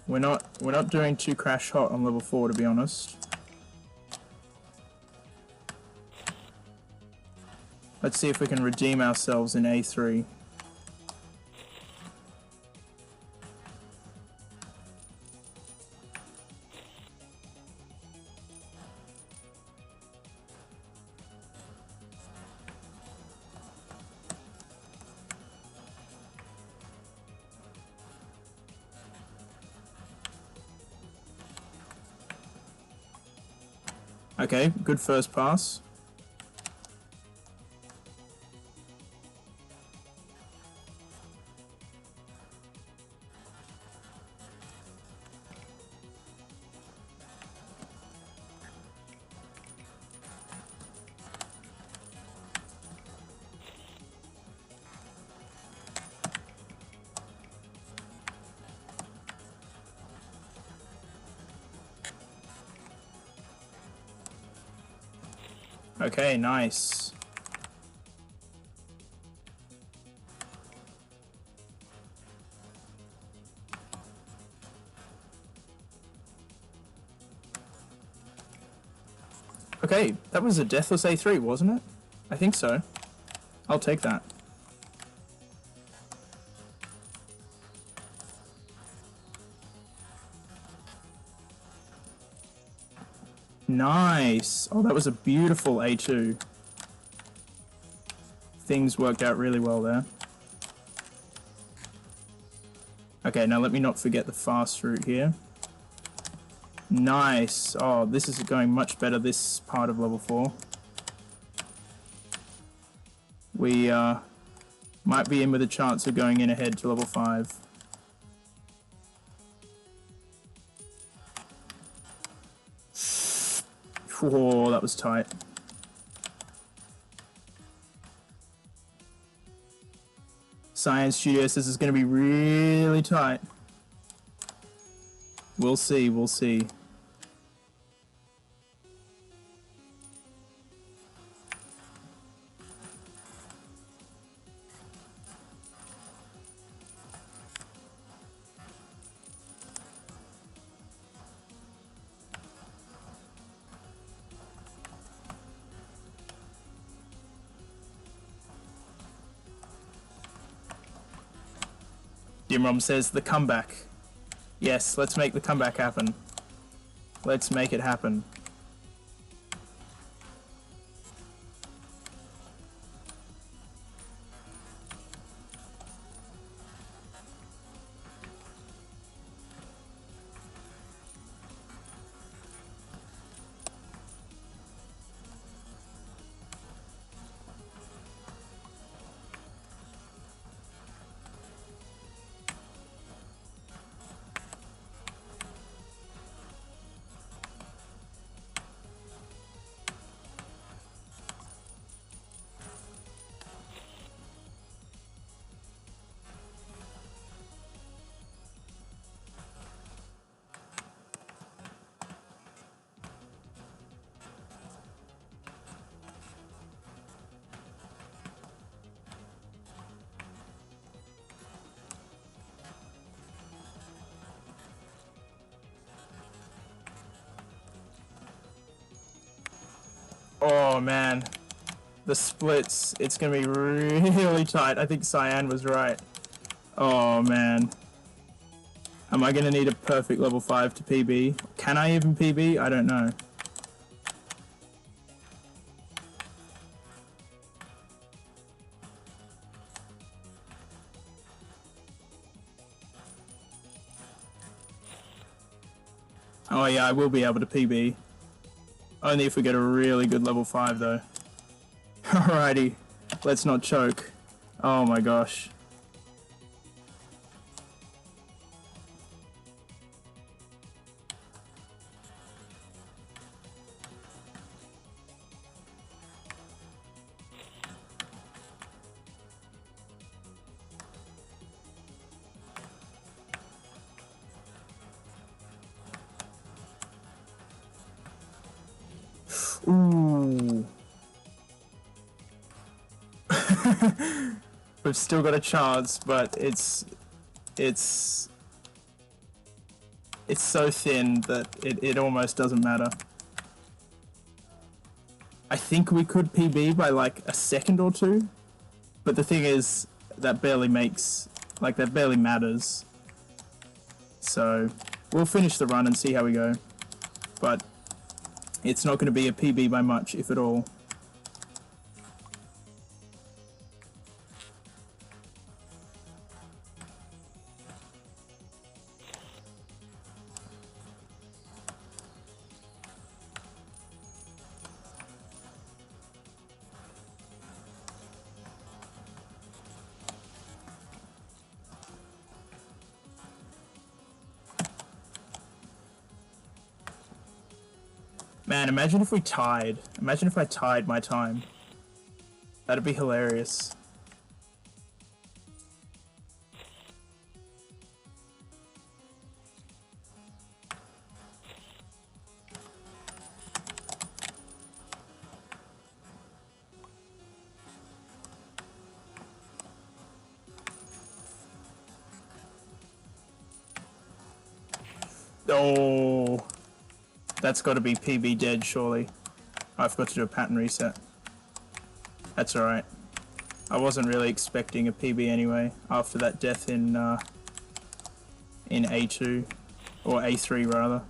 We're not doing too crash hot on level 4, to be honest. Let's see if we can redeem ourselves in A3. Okay, good first pass. Okay, nice. Okay, that was a deathless A3, wasn't it? I think so. I'll take that. Nice. Oh, that was a beautiful A2. Things worked out really well there. Okay, now let me not forget the fast route here. Nice. Oh, this is going much better, this part of level 4. We might be in with a chance of going in ahead to level 5. Whoa, that was tight. Science Studio says it's going to be really tight. We'll see, we'll see. Dimrom says the comeback. Yes, let's make the comeback happen. Let's make it happen. Oh man, the splits, it's gonna be really tight. I think Cyan was right. Oh man. Am I gonna need a perfect level 5 to PB? Can I even PB? I don't know. Oh yeah, I will be able to PB. Only if we get a really good level 5 though. Alrighty, let's not choke. Oh my gosh. Ooh. We've still got a chance, but it's so thin that it almost doesn't matter. I think we could PB by like a second or two, but the thing is that barely makes, like that barely matters. So we'll finish the run and see how we go, but it's not going to be a PB by much, if at all. Man, imagine if we tied. Imagine if I tied my time. That'd be hilarious. Oh, that's got to be PB dead, surely. I've got to do a pattern reset. That's alright. I wasn't really expecting a PB anyway, after that death in A2, or A3 rather.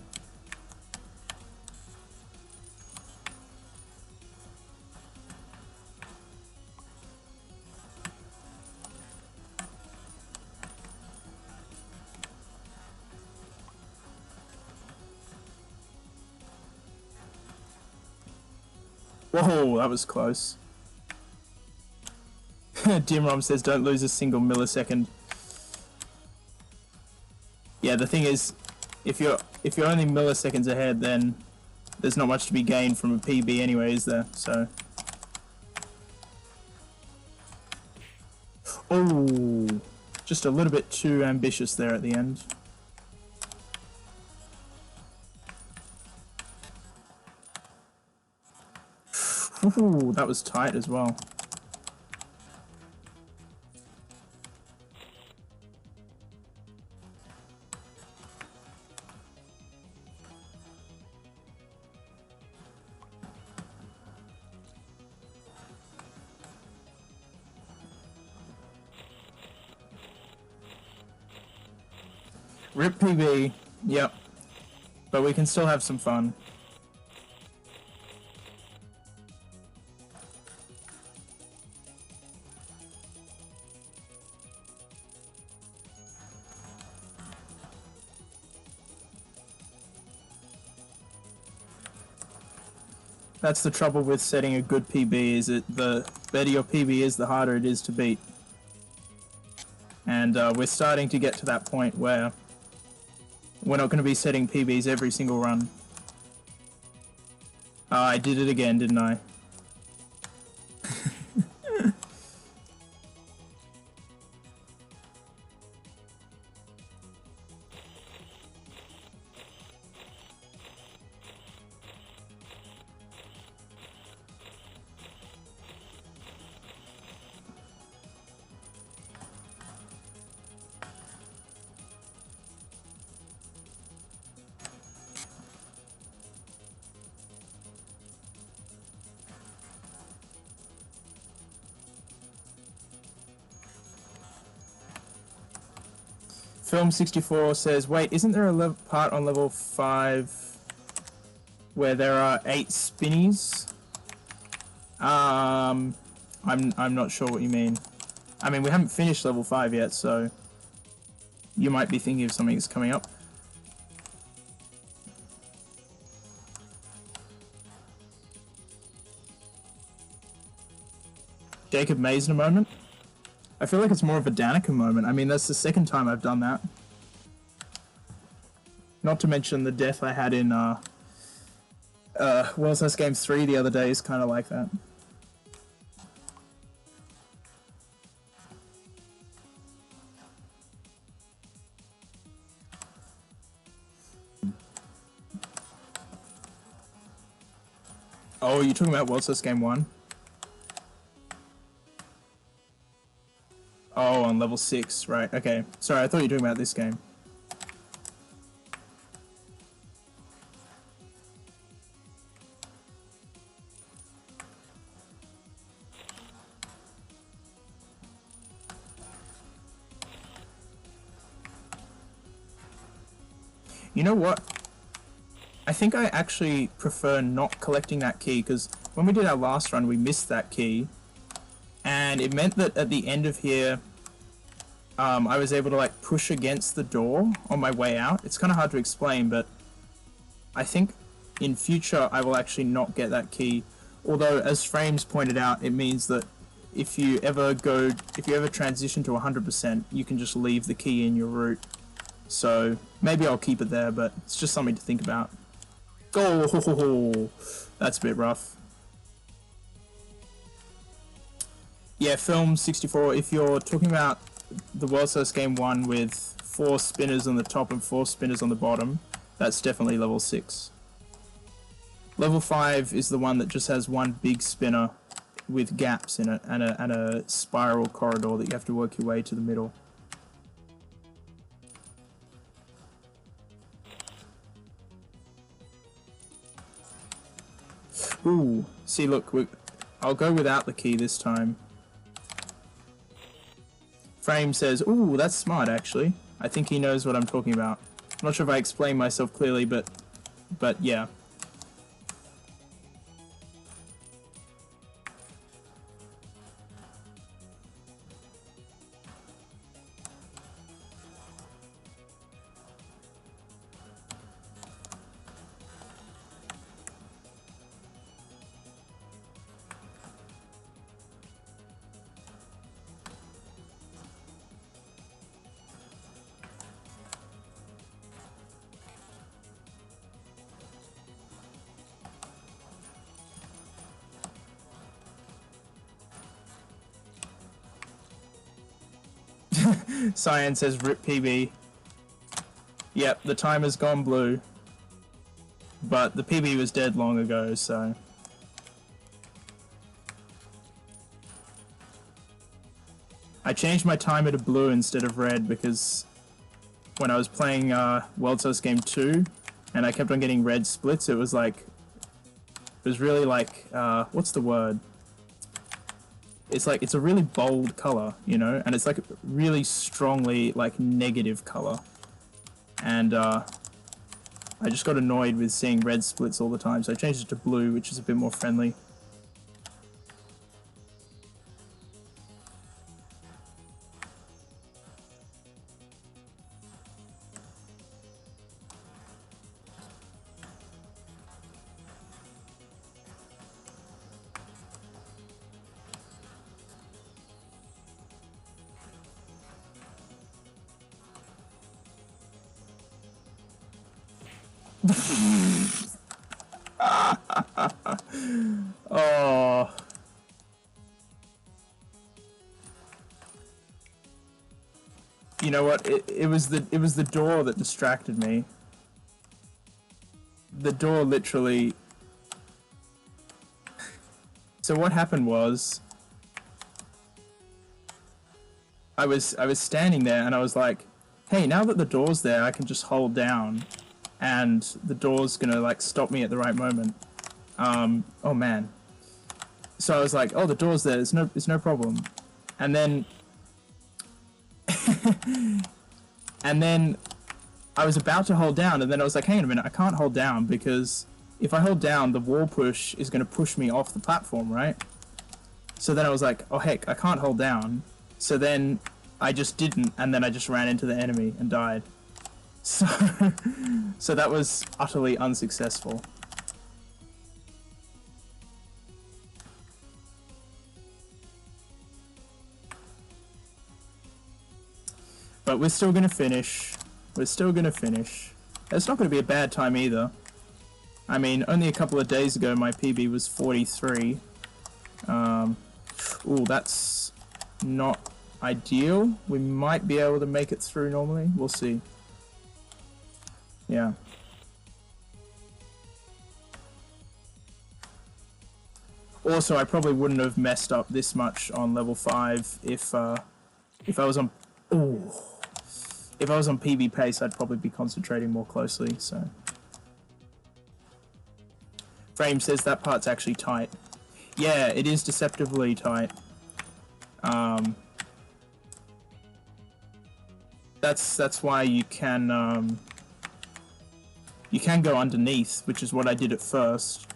Whoa, that was close. Dimrom says don't lose a single millisecond. Yeah, the thing is, if you're only milliseconds ahead, then there's not much to be gained from a PB anyway, is there? So. Oh, just a little bit too ambitious there at the end. Ooh, that was tight as well. Rip PB, yep. But we can still have some fun. That's the trouble with setting a good PB, is that the better your PB is, the harder it is to beat. And we're starting to get to that point where we're not going to be setting PBs every single run. I did it again, didn't I? Film 64 says, wait, isn't there a part on level 5 where there are 8 spinnies? I'm not sure what you mean. I mean, we haven't finished level 5 yet, so you might be thinking of something that's coming up. Jacob Mason moment? I feel like it's more of a Danica moment. I mean, that's the second time I've done that. Not to mention the death I had in World's Best Game 3 the other day is kind of like that. Oh, you're talking about World's Best Game 1? Oh, on level 6, right, okay. Sorry, I thought you were talking about this game. You know what? I think I actually prefer not collecting that key, because when we did our last run, we missed that key. And it meant that at the end of here, I was able to like push against the door on my way out. It's kind of hard to explain, but I think in future I will actually not get that key. Although, as Frames pointed out, it means that if you ever transition to 100%, you can just leave the key in your route. So maybe I'll keep it there, but it's just something to think about. Oh, that's a bit rough. Yeah, Film 64, if you're talking about the World's Best Game 1 with 4 spinners on the top and 4 spinners on the bottom, that's definitely level 6. Level 5 is the one that just has one big spinner with gaps in it and a spiral corridor that you have to work your way to the middle. Ooh, see look, I'll go without the key this time. Frame says, ooh, that's smart actually. I think he knows what I'm talking about. I'm not sure if I explained myself clearly, but yeah. Cyan says rip PB. Yep, the timer's gone blue. But the PB was dead long ago, so... I changed my timer to blue instead of red because when I was playing World Source Game 2 and I kept on getting red splits, it was like, it was really like, what's the word? It's like, it's a really bold color, you know, and it's like really strongly like negative color. And I just got annoyed with seeing red splits all the time, so I changed it to blue, which is a bit more friendly. Oh. You know what? It was the door that distracted me. The door literally. So what happened was I was standing there and I was like, hey, now that the door's there, I can just hold down and the door's gonna like stop me at the right moment. Oh man. So I was like, oh, the door's there, it's no problem. And then and then I was about to hold down, and then I was like, hang on a minute, I can't hold down because if I hold down, the wall push is going to push me off the platform, right? So then I was like, oh heck, I can't hold down. So then I just didn't, and then I just ran into the enemy and died. So, so that was utterly unsuccessful. But we're still going to finish. We're still going to finish. It's not going to be a bad time either. I mean, only a couple of days ago my PB was 43. Ooh, that's not ideal. We might be able to make it through normally. We'll see. Yeah. Also, I probably wouldn't have messed up this much on level 5 if I was on... Ooh. If I was on PB pace, I'd probably be concentrating more closely, so... Frame says that part's actually tight. Yeah, it is deceptively tight. That's why you can go underneath, which is what I did at first.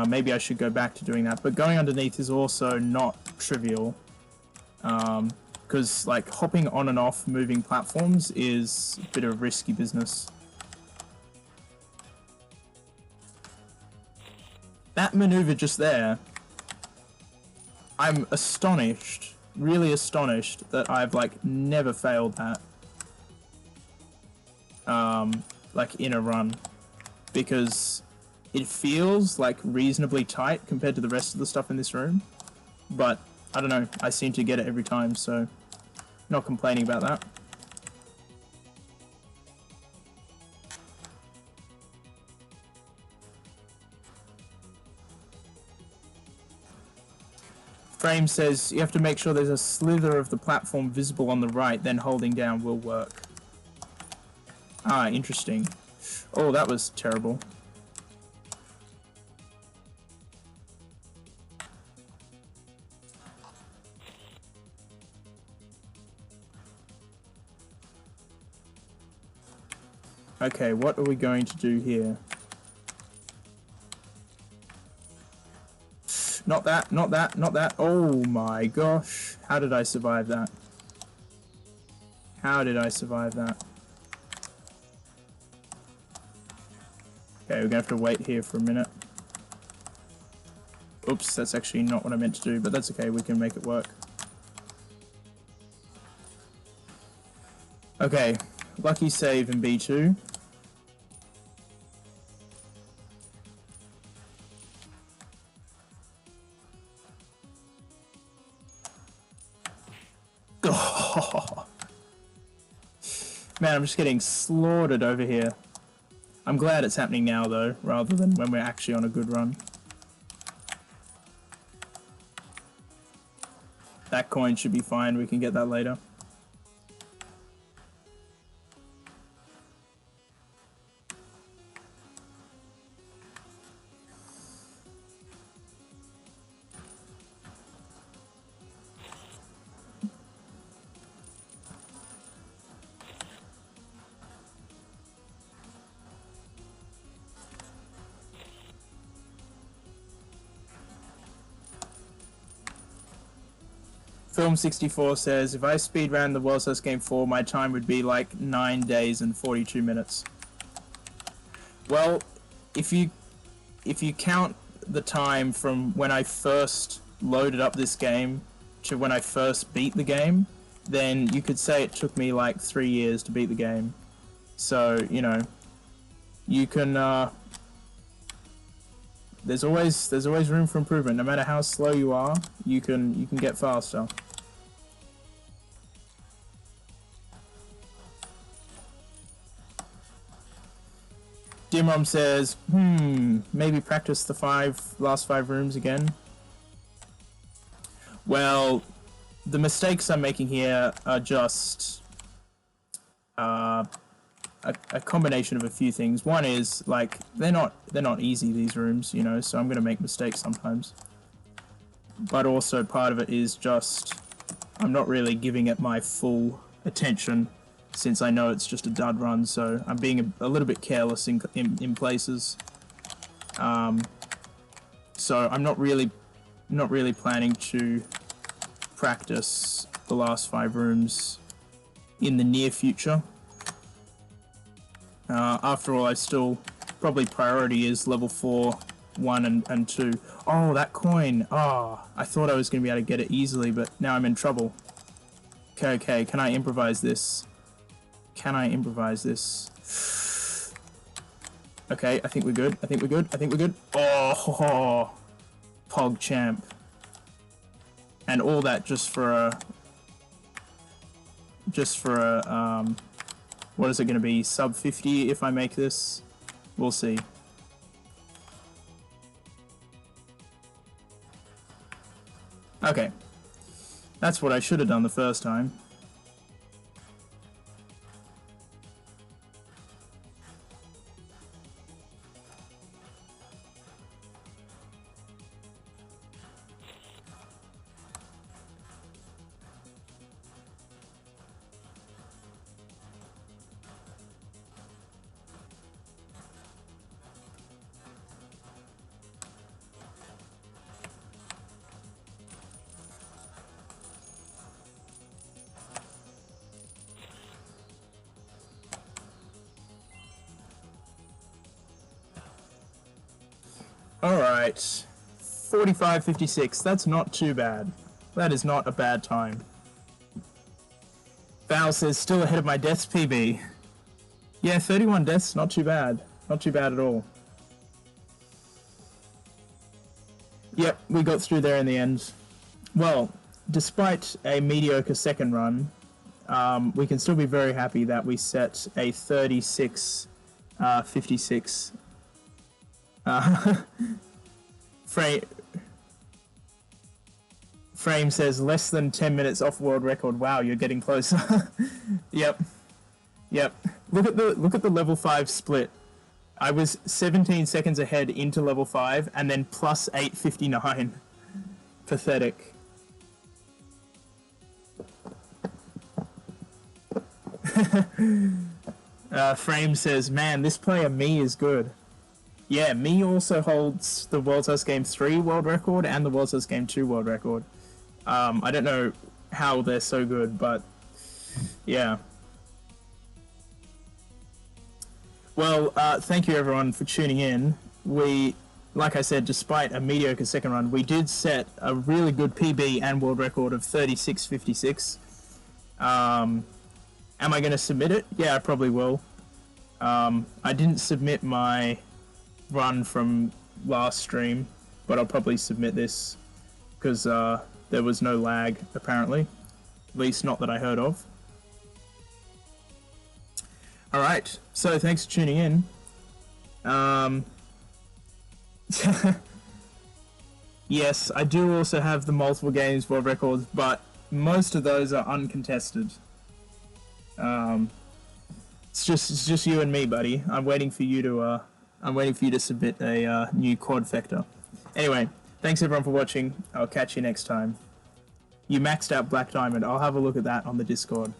Maybe I should go back to doing that, but going underneath is also not trivial. Because like hopping on and off moving platforms is a bit of risky business. That maneuver just there, I'm astonished, really astonished that I've like never failed that. Like in a run, because it feels like reasonably tight compared to the rest of the stuff in this room, but I don't know, I seem to get it every time, so not complaining about that. Frame says you have to make sure there's a slither of the platform visible on the right, then holding down will work. Ah, interesting. Oh, that was terrible. Okay, what are we going to do here? Not that, not that, not that. Oh my gosh. How did I survive that? How did I survive that? Okay, we're gonna have to wait here for a minute. Oops, that's actually not what I meant to do, but that's okay, we can make it work. Okay, lucky save in B2. Oh. Man, I'm just getting slaughtered over here. I'm glad it's happening now though, rather than when we're actually on a good run. That coin should be fine. We can get that later. Film64 says, if I speedran the World's First Game 4, my time would be like 9 days and 42 minutes. Well, if you count the time from when I first loaded up this game to when I first beat the game, then you could say it took me like 3 years to beat the game. So, you know, you can, there's always room for improvement. No matter how slow you are, you can get faster. Dimrom says, maybe practice the last five rooms again. Well, the mistakes I'm making here are just a combination of a few things. One is, like, they're not easy, these rooms, you know, so I'm gonna make mistakes sometimes. But also part of it is just I'm not really giving it my full attention, since I know it's just a dud run, so I'm being a little bit careless in places. So I'm not really planning to practice the last 5 rooms in the near future. After all, I still probably priority is level 4, 1 and 2. Oh, that coin! Oh, I thought I was going to be able to get it easily, but now I'm in trouble. Okay, can I improvise this? Can I improvise this? Okay, I think we're good. I think we're good. Oh, Pog champ. And all that just for a what is it going to be? Sub 50 if I make this? We'll see. Okay. That's what I should have done the first time. Alright, 45:56, that's not too bad. That is not a bad time. Val says, still ahead of my deaths PB. Yeah, 31 deaths, not too bad. Not too bad at all. Yep, we got through there in the end. Well, despite a mediocre second run, we can still be very happy that we set a 36:56 Frame says less than 10 minutes off world record. Wow, you're getting closer. Yep. Look at the level 5 split. I was 17 seconds ahead into level 5 and then plus 8:59. Pathetic. Frame says, man, this player Me is good. Yeah, Me also holds the World's First Game 3 world record and the World's First Game 2 world record. I don't know how they're so good, but yeah. Well, thank you everyone for tuning in. We, like I said, despite a mediocre second run, we did set a really good PB and world record of 36:56. Am I going to submit it? Yeah, I probably will. I didn't submit my run from last stream, but I'll probably submit this because there was no lag apparently, at least not that I heard of. Alright, so thanks for tuning in. Yes, I do also have the multiple games world records, but most of those are uncontested. It's just you and me, buddy. I'm waiting for you to submit a new quad vector. Anyway, thanks everyone for watching. I'll catch you next time. You maxed out Black Diamond. I'll have a look at that on the Discord.